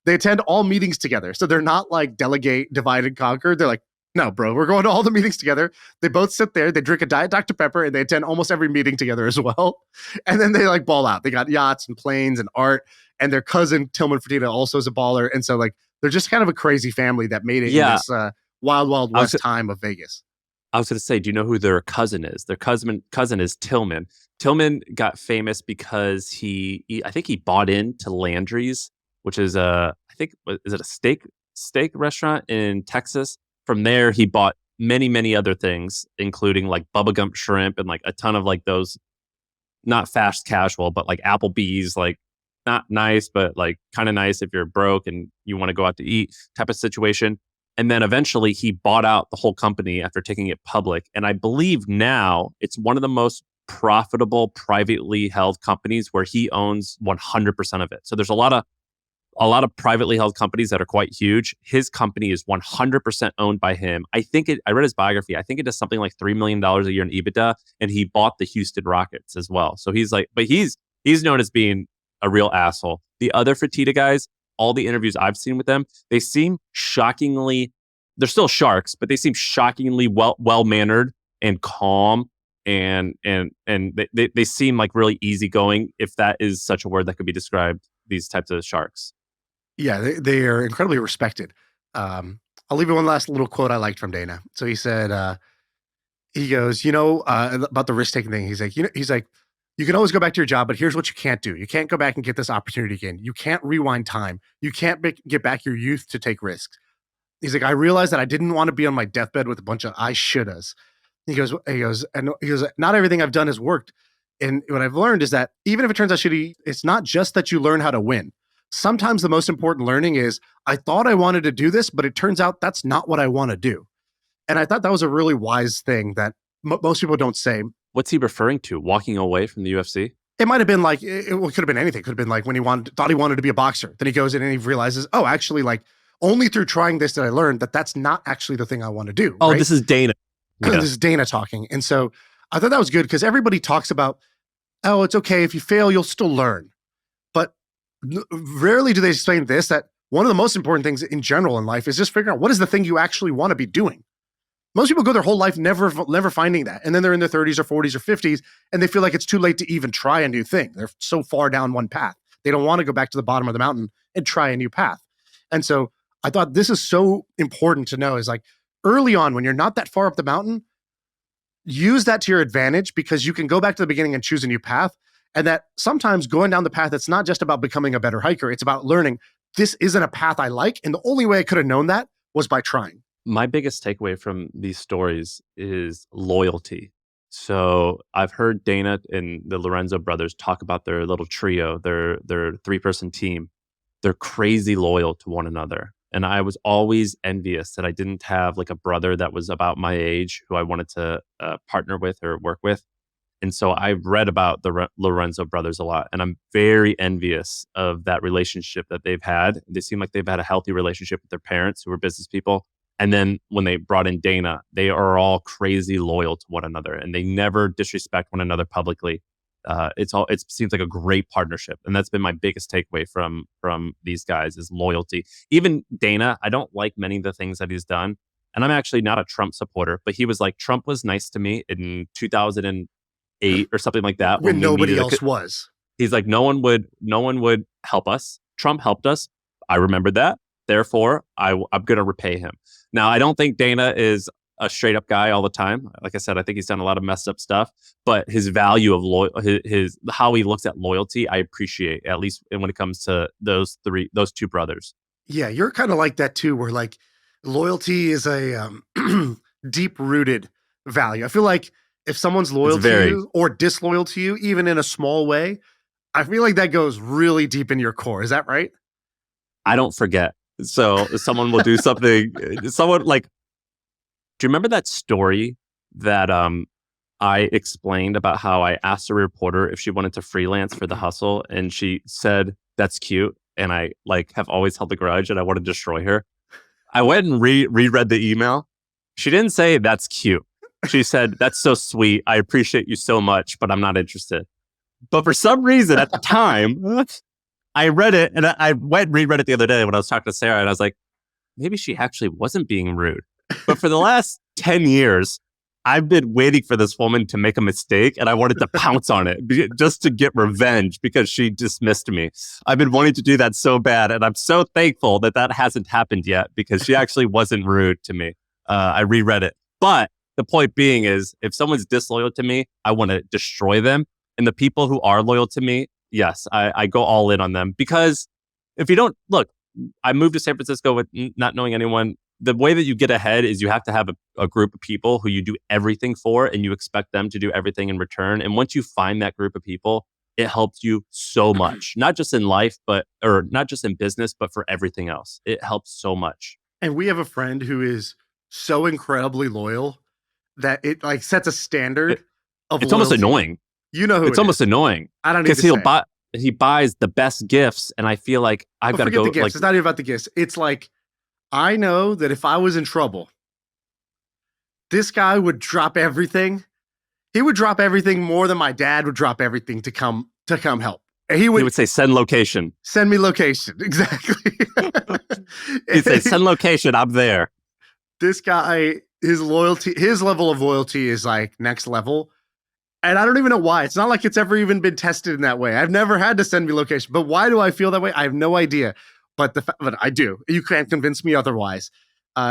they attend all meetings together. So they're not like delegate, divide, and conquer. They're like, no, bro, we're going to all the meetings together. They both sit there, they drink a Diet Dr. Pepper, and they attend almost every meeting together as well. And then they ball out. They got yachts and planes and art. And their cousin, Tillman Fertitta, also is a baller. And so they're just kind of a crazy family that made it in this wild, wild west time of Vegas. I was going to say, do you know who their cousin is? Their cousin is Tillman. Tillman got famous because I think he bought into Landry's, which is is it a steak restaurant in Texas? From there, he bought many, many other things, including Bubba Gump shrimp and a ton of those, not fast casual, but Applebee's, not nice, but kind of nice if you're broke and you want to go out to eat type of situation. And then eventually he bought out the whole company after taking it public. And I believe now it's one of the most profitable privately held companies where he owns 100% of it. So there's a lot of privately held companies that are quite huge. His company is 100% owned by him. I read his biography. I think it does something like $3 million a year in EBITDA, and he bought the Houston Rockets as well. So he's known as being a real asshole. The other Fertitta guys, all the interviews I've seen with them, they seem shockingly, they're still sharks, but they seem shockingly well-mannered and calm, and they seem really easygoing, if that is such a word that could be described, these types of sharks. Yeah, they are incredibly respected. I'll leave you one last little quote I liked from Dana. So he said, he goes, about the risk taking thing. He's like, you can always go back to your job, but here's what you can't do. You can't go back and get this opportunity again. You can't rewind time. You can't get back your youth to take risks. He's like, I realized that I didn't want to be on my deathbed with a bunch of I shouldas. He goes, not everything I've done has worked. And what I've learned is that even if it turns out shitty, it's not just that you learn how to win. Sometimes the most important learning is, I thought I wanted to do this, but it turns out that's not what I want to do. And I thought that was a really wise thing that most people don't say. What's he referring to? Walking away from the UFC? It might have been like, it could have been anything. It could have been like when thought he wanted to be a boxer. Then he goes in and he realizes, oh, actually, like, only through trying this did I learn that that's not actually the thing I want to do. Oh, right? This is Dana. Yeah. This is Dana talking. And so I thought that was good because everybody talks about, oh, it's okay. If you fail, you'll still learn. But rarely do they explain this, that one of the most important things in general in life is just figuring out what is the thing you actually want to be doing. Most people go their whole life never finding that. And then they're in their 30s or 40s or 50s, and they feel like it's too late to even try a new thing. They're so far down one path. They don't want to go back to the bottom of the mountain and try a new path. And so I thought this is so important to know, is like, early on, when you're not that far up the mountain, use that to your advantage, because you can go back to the beginning and choose a new path. And that sometimes going down the path, it's not just about becoming a better hiker. It's about learning, this isn't a path I like. And the only way I could have known that was by trying. My biggest takeaway from these stories is loyalty. So I've heard Dana and the Lorenzo brothers talk about their little trio, their 3-person team. They're crazy loyal to one another. And I was always envious that I didn't have like a brother that was about my age who I wanted to partner with or work with. And so I've read about the Lorenzo brothers a lot, and I'm very envious of that relationship that they've had. They seem like they've had a healthy relationship with their parents, who were business people. And then when they brought in Dana, they are all crazy loyal to one another, and they never disrespect one another publicly. It seems like a great partnership, and that's been my biggest takeaway from these guys is loyalty. Even Dana, I don't like many of the things that he's done, and I'm actually not a Trump supporter, but he was like, Trump was nice to me in 2008 or something like that when nobody else was. He's like, no one would help us. Trump helped us. I remembered that. Therefore, I'm going to repay him. Now, I don't think Dana is a straight up guy all the time. Like I said, I think he's done a lot of messed up stuff, but his value of his how he looks at loyalty, I appreciate, at least when it comes to those two brothers. Yeah, you're kind of like that too, where like loyalty is a deep rooted value. I feel like if someone's loyal to you or disloyal to you, even in a small way, I feel like that goes really deep in your core. Is that right? I don't forget. So someone will do something, someone like, do you remember that story that I explained about how I asked a reporter if she wanted to freelance for The Hustle, and she said, that's cute. And I like have always held a grudge and I want to destroy her. I went and reread the email. She didn't say that's cute. She said, that's so sweet. I appreciate you so much, but I'm not interested. But for some reason at the time, I read it, and I went and reread it the other day when I was talking to Sarah, and I was like, maybe she actually wasn't being rude. But for the last 10 years, I've been waiting for this woman to make a mistake, and I wanted to pounce on it just to get revenge because she dismissed me. I've been wanting to do that so bad, and I'm so thankful that hasn't happened yet because she actually wasn't rude to me. I reread it. But the point being is, if someone's disloyal to me, I want to destroy them. And the people who are loyal to me, yes, I go all in on them, because if you don't look, I moved to San Francisco with not knowing anyone. The way that you get ahead is you have to have a group of people who you do everything for, and you expect them to do everything in return. And once you find that group of people, it helps you so much, not just in life, or not just in business, but for everything else. It helps so much. And we have a friend who is so incredibly loyal that it like sets a standard of it's loyalty. Almost annoying. You know who it's almost annoying. I don't need to say. He buys the best gifts, and I feel like I've got to go. The gifts. Like, it's not even about the gifts. It's like, I know that if I was in trouble, this guy would drop everything. He would drop everything more than my dad would drop everything to come help. And he would say, send location. Send me location. Exactly. He'd say, send location. I'm there. This guy, his level of loyalty is like next level. And I don't even know why. It's not like it's ever even been tested in that way. I've never had to send me location. But why do I feel that way? I have no idea. But I do. You can't convince me otherwise.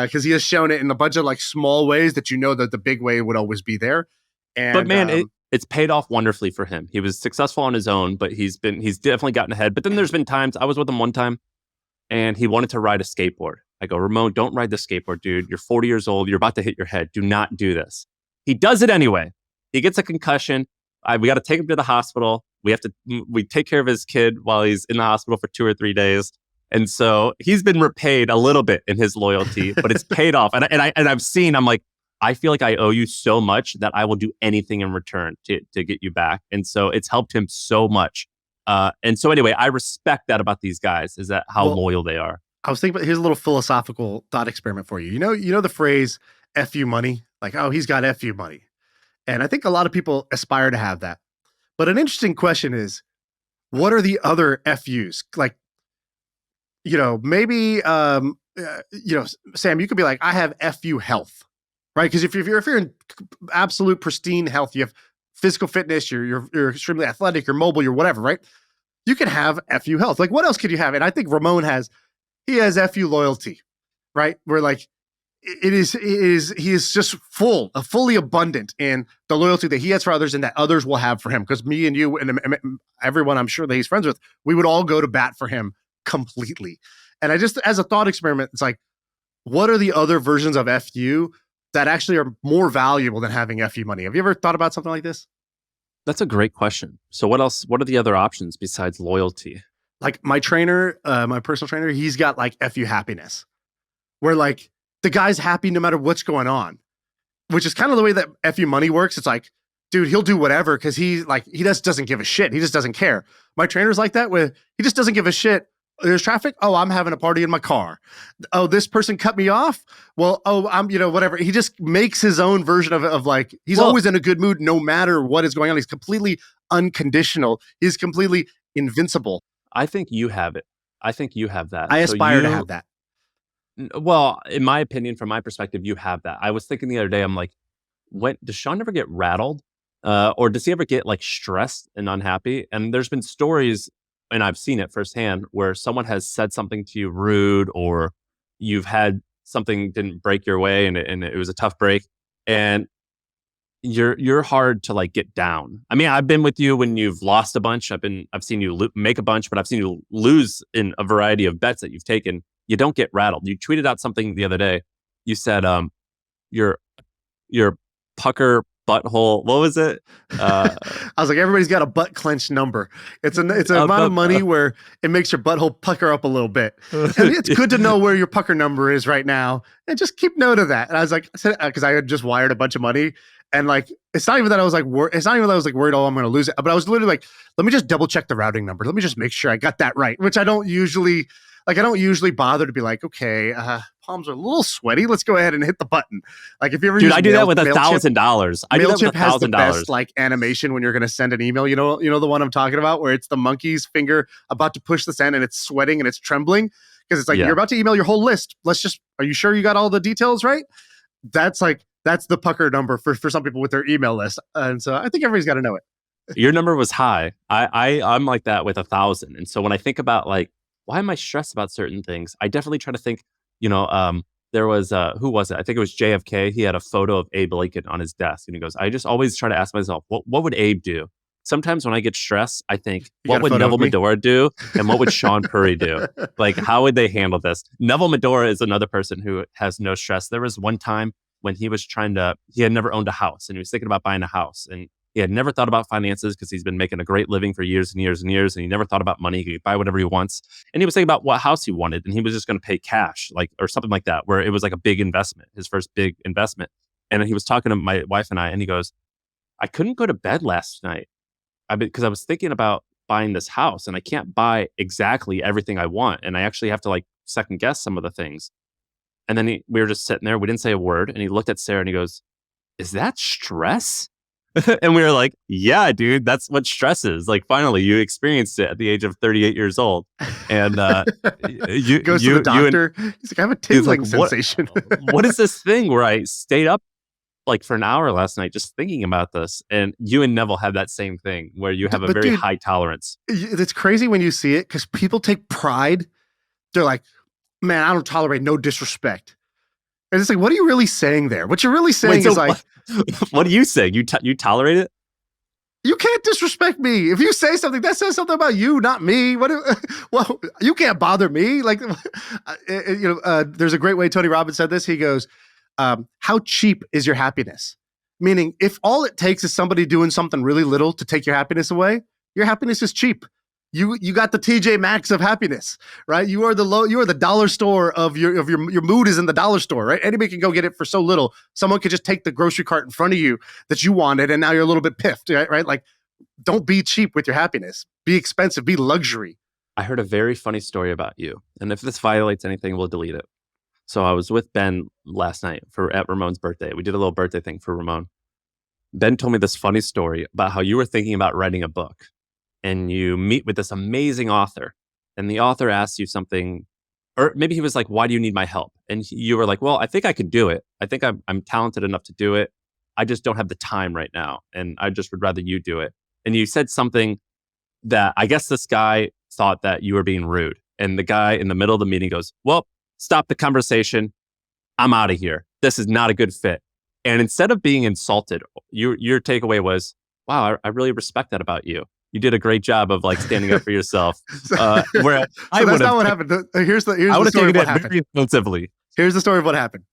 because he has shown it in a bunch of like small ways that that the big way would always be there. And but man, it's paid off wonderfully for him. He was successful on his own, but he's definitely gotten ahead. But then there's been times I was with him one time, and he wanted to ride a skateboard. I go, Ramon, don't ride the skateboard, dude. You're 40 years old. You're about to hit your head. Do not do this. He does it anyway. He gets a concussion. We got to take him to the hospital. We take care of his kid while he's in the hospital for 2 or 3 days. And so he's been repaid a little bit in his loyalty, but it's paid off. And I'm like, I feel like I owe you so much that I will do anything in return to get you back. And so it's helped him so much. And so anyway, I respect that about these guys, is that how loyal they are. I was thinking about, here's a little philosophical thought experiment for you. You know the phrase F you money? Like, oh, he's got F you money. And I think a lot of people aspire to have that. But an interesting question is, what are the other FUs? Like, maybe, Sam, you could be like, I have FU health, right? Because if you're in absolute pristine health, you have physical fitness, you're extremely athletic, you're mobile, you're whatever, right? You can have FU health. Like, what else could you have? And I think Ramon has FU loyalty, right? Where like, he is just fully abundant in the loyalty that he has for others and that others will have for him. Because me and you and everyone I'm sure that he's friends with, we would all go to bat for him completely. And I just, as a thought experiment, it's like, what are the other versions of FU that actually are more valuable than having FU money? Have you ever thought about something like this? That's a great question. So what else? What are the other options besides loyalty? Like my trainer, my personal trainer, he's got like FU happiness, where like, the guy's happy no matter what's going on, which is kind of the way that FU money works. It's like, dude, he'll do whatever because he just doesn't give a shit. He just doesn't care. My trainer's like that, where he just doesn't give a shit. There's traffic. Oh, I'm having a party in my car. Oh, this person cut me off. Well, I'm, whatever. He just makes his own version of like, he's always in a good mood no matter what is going on. He's completely unconditional. He's completely invincible. I think you have it. I think you have that. I aspire to have that. Well, in my opinion, from my perspective, you have that. I was thinking the other day, I'm like, does Shaan ever get rattled? Or does he ever get like stressed and unhappy? And there's been stories, and I've seen it firsthand, where someone has said something to you rude, or you've had something didn't break your way and it was a tough break. And you're hard to like get down. I mean, I've been with you when you've lost a bunch. I've seen you make a bunch, but I've seen you lose in a variety of bets that you've taken. You don't get rattled. You tweeted out something the other day. You said, your pucker butthole. What was it? I was like, everybody's got a butt clench number. It's an amount of money where it makes your butthole pucker up a little bit. And it's good to know where your pucker number is right now, and just keep note of that. And I was like, because I had just wired a bunch of money, and like, it's not even that I was like, it's not even that I was like worried, oh, I'm going to lose it. But I was literally like, let me just double check the routing number. Let me just make sure I got that right, which I don't usually bother to be like, okay, palms are a little sweaty. Let's go ahead and hit the button. Like if you ever, dude, I do that with $1,000. Mailchimp has the best like animation when you're going to send an email. You know the one I'm talking about, where it's the monkey's finger about to push the send and it's sweating and it's trembling because it's like you're about to email your whole list. Are you sure you got all the details right? That's the pucker number for some people with their email list, and so I think everybody's got to know it. Your number was high. I'm like that with 1,000, and so when I think about like, why am I stressed about certain things? I definitely try to think, there was, who was it? I think it was JFK. He had a photo of Abe Lincoln on his desk. And he goes, I just always try to ask myself, what would Abe do? Sometimes when I get stressed, I think, what would Neville Medora do? And what would Shaan Puri do? Like, how would they handle this? Neville Medora is another person who has no stress. There was one time when he had never owned a house and he was thinking about buying a house. And he had never thought about finances because he's been making a great living for years and years and years. And he never thought about money. He could buy whatever he wants. And he was thinking about what house he wanted. And he was just going to pay cash, or something like that, where it was like a big investment, his first big investment. And he was talking to my wife and I, and he goes, I couldn't go to bed last night because I was thinking about buying this house and I can't buy exactly everything I want. And I actually have to like second guess some of the things. And then we were just sitting there. We didn't say a word. And he looked at Sarah and he goes, is that stress? And we were like, yeah, dude, that's what stress is. Like, finally, you experienced it at the age of 38 years old. And you goes to the doctor. He's like, I have a tingling sensation. What is this thing where I stayed up like for an hour last night just thinking about this? And you and Neville have that same thing where you have a very high tolerance. It's crazy when you see it because people take pride. They're like, man, I don't tolerate no disrespect. And it's like, what are you really saying there? What you're really saying is like, what are you saying? You tolerate it? you can't disrespect me. If you say something, that says something about you, not me. Well, you can't bother me. Like, there's a great way Tony Robbins said this. He goes, how cheap is your happiness? Meaning, if all it takes is somebody doing something really little to take your happiness away, your happiness is cheap. You got the TJ Maxx of happiness, right? You are the dollar store of your mood is in the dollar store, right? Anybody can go get it for so little. Someone could just take the grocery cart in front of you that you wanted, and now you're a little bit piffed, right? Like, don't be cheap with your happiness. Be expensive. Be luxury. I heard a very funny story about you, and if this violates anything, we'll delete it. So I was with Ben last night at Ramon's birthday. We did a little birthday thing for Ramon. Ben told me this funny story about how you were thinking about writing a book. And you meet with this amazing author, and the author asks you something, or maybe he was like, why do you need my help? And you were like, well, I think I could do it. I think I'm talented enough to do it. I just don't have the time right now. And I just would rather you do it. And you said something that I guess this guy thought that you were being rude. And the guy in the middle of the meeting goes, well, stop the conversation. I'm out of here. This is not a good fit. And instead of being insulted, your takeaway was, wow, I really respect that about you. You did a great job of like standing up for yourself. Where so that's not what happened. Here's the story of what happened. Very offensively. Here's the story of what happened.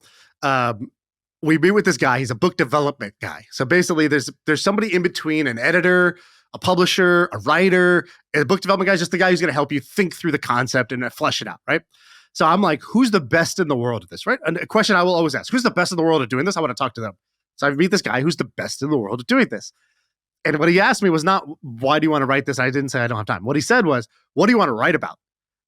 We meet with this guy. He's a book development guy. So basically, there's somebody in between an editor, a publisher, a writer. And the book development guy is just the guy who's going to help you think through the concept and flesh it out, right? So I'm like, who's the best in the world at this, right? And a question I will always ask: who's the best in the world at doing this? I want to talk to them. So I meet this guy who's the best in the world at doing this. And what he asked me was not, why do you want to write this? I didn't say I don't have time. What he said was, what do you want to write about?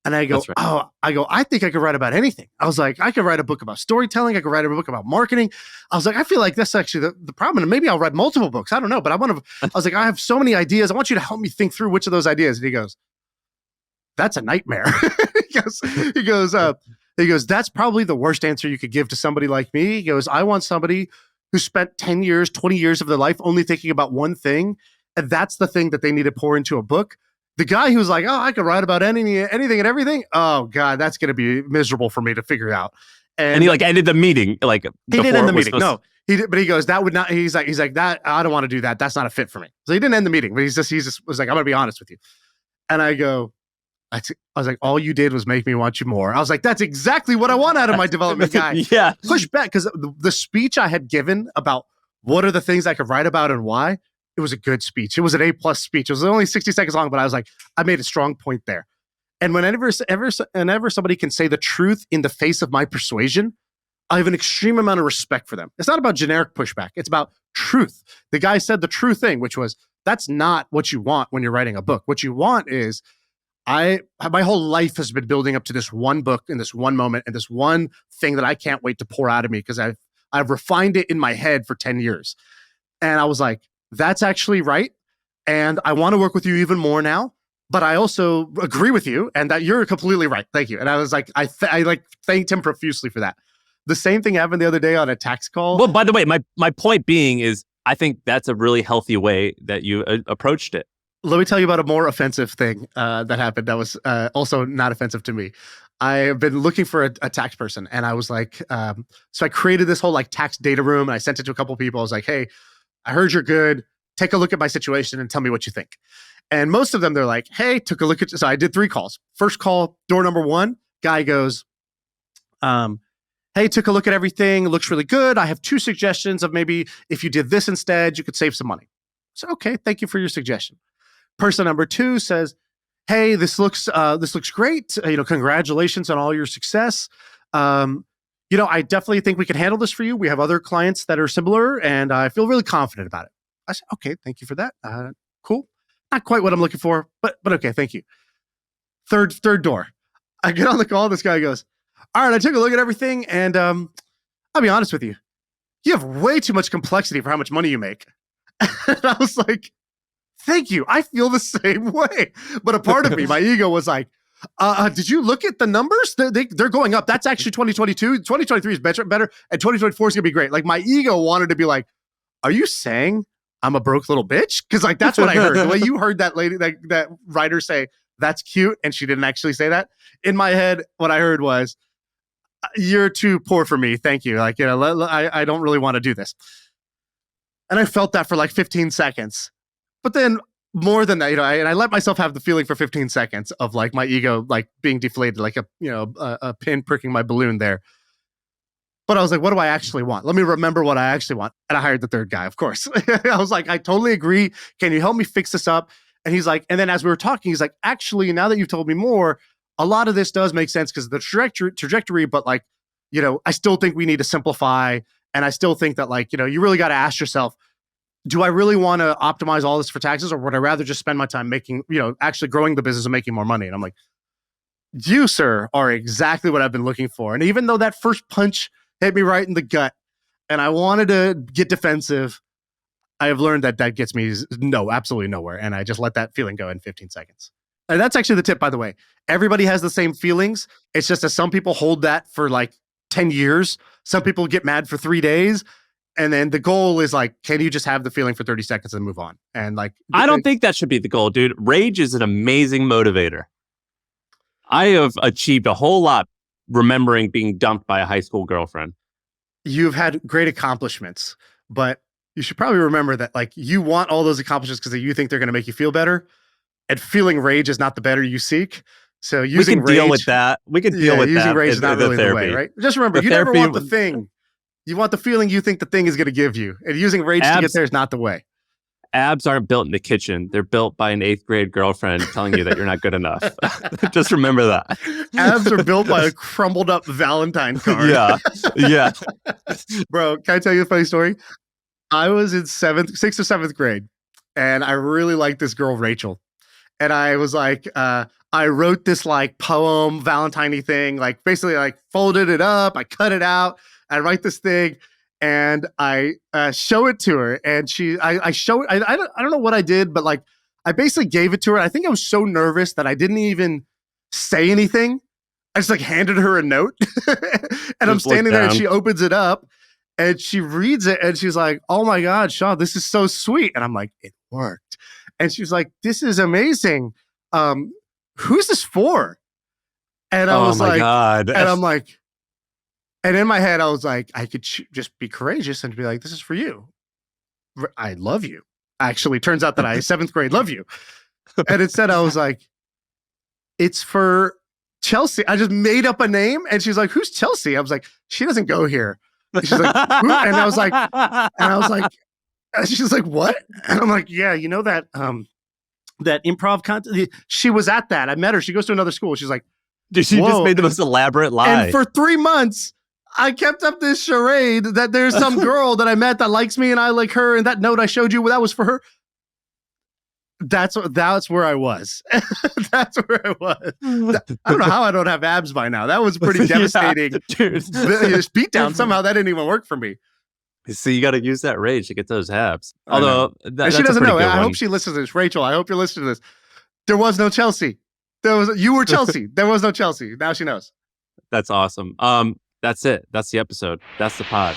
And I go, right. I think I could write about anything. I was like, I could write a book about storytelling. I could write a book about marketing. I was like, I feel like that's actually the problem. And maybe I'll write multiple books. I don't know. But I was like, I have so many ideas. I want you to help me think through which of those ideas. And he goes, that's a nightmare. he goes, that's probably the worst answer you could give to somebody like me. He goes, I want somebody who spent 10 years, 20 years of their life only thinking about one thing. And that's the thing that they need to pour into a book. The guy who's like, oh, I could write about anything and everything. Oh God, that's going to be miserable for me to figure out. And he like ended the meeting. Like he didn't end the meeting. No, but he goes, that would not, he's like that. I don't want to do that. That's not a fit for me. So he didn't end the meeting, but he just was like, I'm going to be honest with you. And I go, I was like, all you did was make me want you more. I was like, that's exactly what I want out of my development guy. Yeah. Push back, because the speech I had given about what are the things I could write about and why, it was a good speech. It was an A+ speech. It was only 60 seconds long, but I was like, I made a strong point there. And whenever somebody can say the truth in the face of my persuasion, I have an extreme amount of respect for them. It's not about generic pushback. It's about truth. The guy said the true thing, which was, that's not what you want when you're writing a book. What you want is, my whole life has been building up to this one book and this one moment and this one thing that I can't wait to pour out of me, because I've refined it in my head for 10 years. And I was like, that's actually right. And I want to work with you even more now, but I also agree with you and that you're completely right. Thank you. And I was like, I thanked him profusely for that. The same thing happened the other day on a tax call. Well, by the way, my point being is, I think that's a really healthy way that you approached it. Let me tell you about a more offensive thing that happened that was also not offensive to me. I have been looking for a tax person, and I was like, so I created this whole like tax data room, and I sent it to a couple of people. I was like, hey, I heard you're good. Take a look at my situation and tell me what you think. And most of them, they're like, hey, took a look at, so I did 3 calls. First call, door number 1, guy goes, hey, took a look at everything. It looks really good. I have 2 suggestions of maybe if you did this instead, you could save some money. So, okay, thank you for your suggestion. Person number 2 says, hey, this looks great. Congratulations on all your success. I definitely think we can handle this for you. We have other clients that are similar, and I feel really confident about it. I said, okay, thank you for that. Cool. Not quite what I'm looking for, but okay, thank you. Third door. I get on the call. This guy goes, all right, I took a look at everything, and I'll be honest with you. You have way too much complexity for how much money you make. And I was like, thank you. I feel the same way. But a part of me, my ego was like, did you look at the numbers? They're going up. That's actually 2022. 2023 is better, and 2024 is going to be great. Like, my ego wanted to be like, are you saying I'm a broke little bitch? Because like, that's what I heard. The way you heard that lady, that writer say, that's cute, and she didn't actually say that. In my head, what I heard was, you're too poor for me. Thank you. Like, I don't really want to do this. And I felt that for like 15 seconds. But then more than that, I let myself have the feeling for 15 seconds of like my ego, like being deflated, like a pin pricking my balloon there. But I was like, what do I actually want? Let me remember what I actually want. And I hired the third guy, of course. I was like, I totally agree. Can you help me fix this up? And he's like, and then as we were talking, he's like, actually, now that you've told me more, a lot of this does make sense because of the trajectory, but like, I still think we need to simplify. And I still think that like, you really got to ask yourself, do I really want to optimize all this for taxes, or would I rather just spend my time making, actually growing the business and making more money? And I'm like, you, sir, are exactly what I've been looking for. And even though that first punch hit me right in the gut and I wanted to get defensive, I have learned that gets me absolutely nowhere. And I just let that feeling go in 15 seconds. And that's actually the tip, by the way. Everybody has the same feelings. It's just that some people hold that for like 10 years. Some people get mad for 3 days. And then the goal is like, can you just have the feeling for 30 seconds and move on? And like, I don't think that should be the goal, dude. Rage is an amazing motivator. I have achieved a whole lot remembering being dumped by a high school girlfriend. You've had great accomplishments, but you should probably remember that like you want all those accomplishments because you think they're going to make you feel better. And feeling rage is not the better you seek. So using we can deal with that. We can deal with using that. Rage is not really the way, right? Just remember, you never want the thing. You want the feeling you think the thing is going to give you. And using rage to get there is not the way. Abs aren't built in the kitchen. They're built by an 8th grade girlfriend telling you that you're not good enough. Just remember that. Abs are built by a crumbled up Valentine card. Yeah. Bro, can I tell you a funny story? I was in 6th or 7th grade, and I really liked this girl, Rachel. And I was like, I wrote this like poem, Valentine-y thing, like basically like folded it up, I cut it out, I write this thing, and I show it to her, and I show it. I don't know what I did, but like I basically gave it to her. I think I was so nervous that I didn't even say anything. I just like handed her a note, and I'm standing there, and she opens it up, and she reads it, and she's like, "Oh my God, Shaan, this is so sweet." And I'm like, "It worked." And she's like, "This is amazing. Who's this for?" And I was like, God. And I'm like, and in my head, I was like, I could just be courageous and be like, "This is for you. I love you." Actually, turns out that I 7th grade love you. And instead, I was like, "It's for Chelsea." I just made up a name, and she's like, "Who's Chelsea?" I was like, "She doesn't go here." She's like, "Who?" And I was like, and she's like, "What?" And I'm like, "Yeah, you know that that improv contest? She was at that. I met her. She goes to another school." She's like, dude, she just made the most elaborate lie. And for 3 months, I kept up this charade that there's some girl that I met that likes me and I like her, and that note I showed you, that was for her. That's where I was. That's where I was. I don't know how I don't have abs by now. That was pretty devastating. Beatdown. Somehow that didn't even work for me. So you got to use that rage to get those abs. Although and she doesn't know. I hope she listens to this. Rachel, I hope you're listening to this. There was no Chelsea. You were Chelsea. There was no Chelsea. Now she knows. That's awesome. That's it. That's the episode. That's the pod.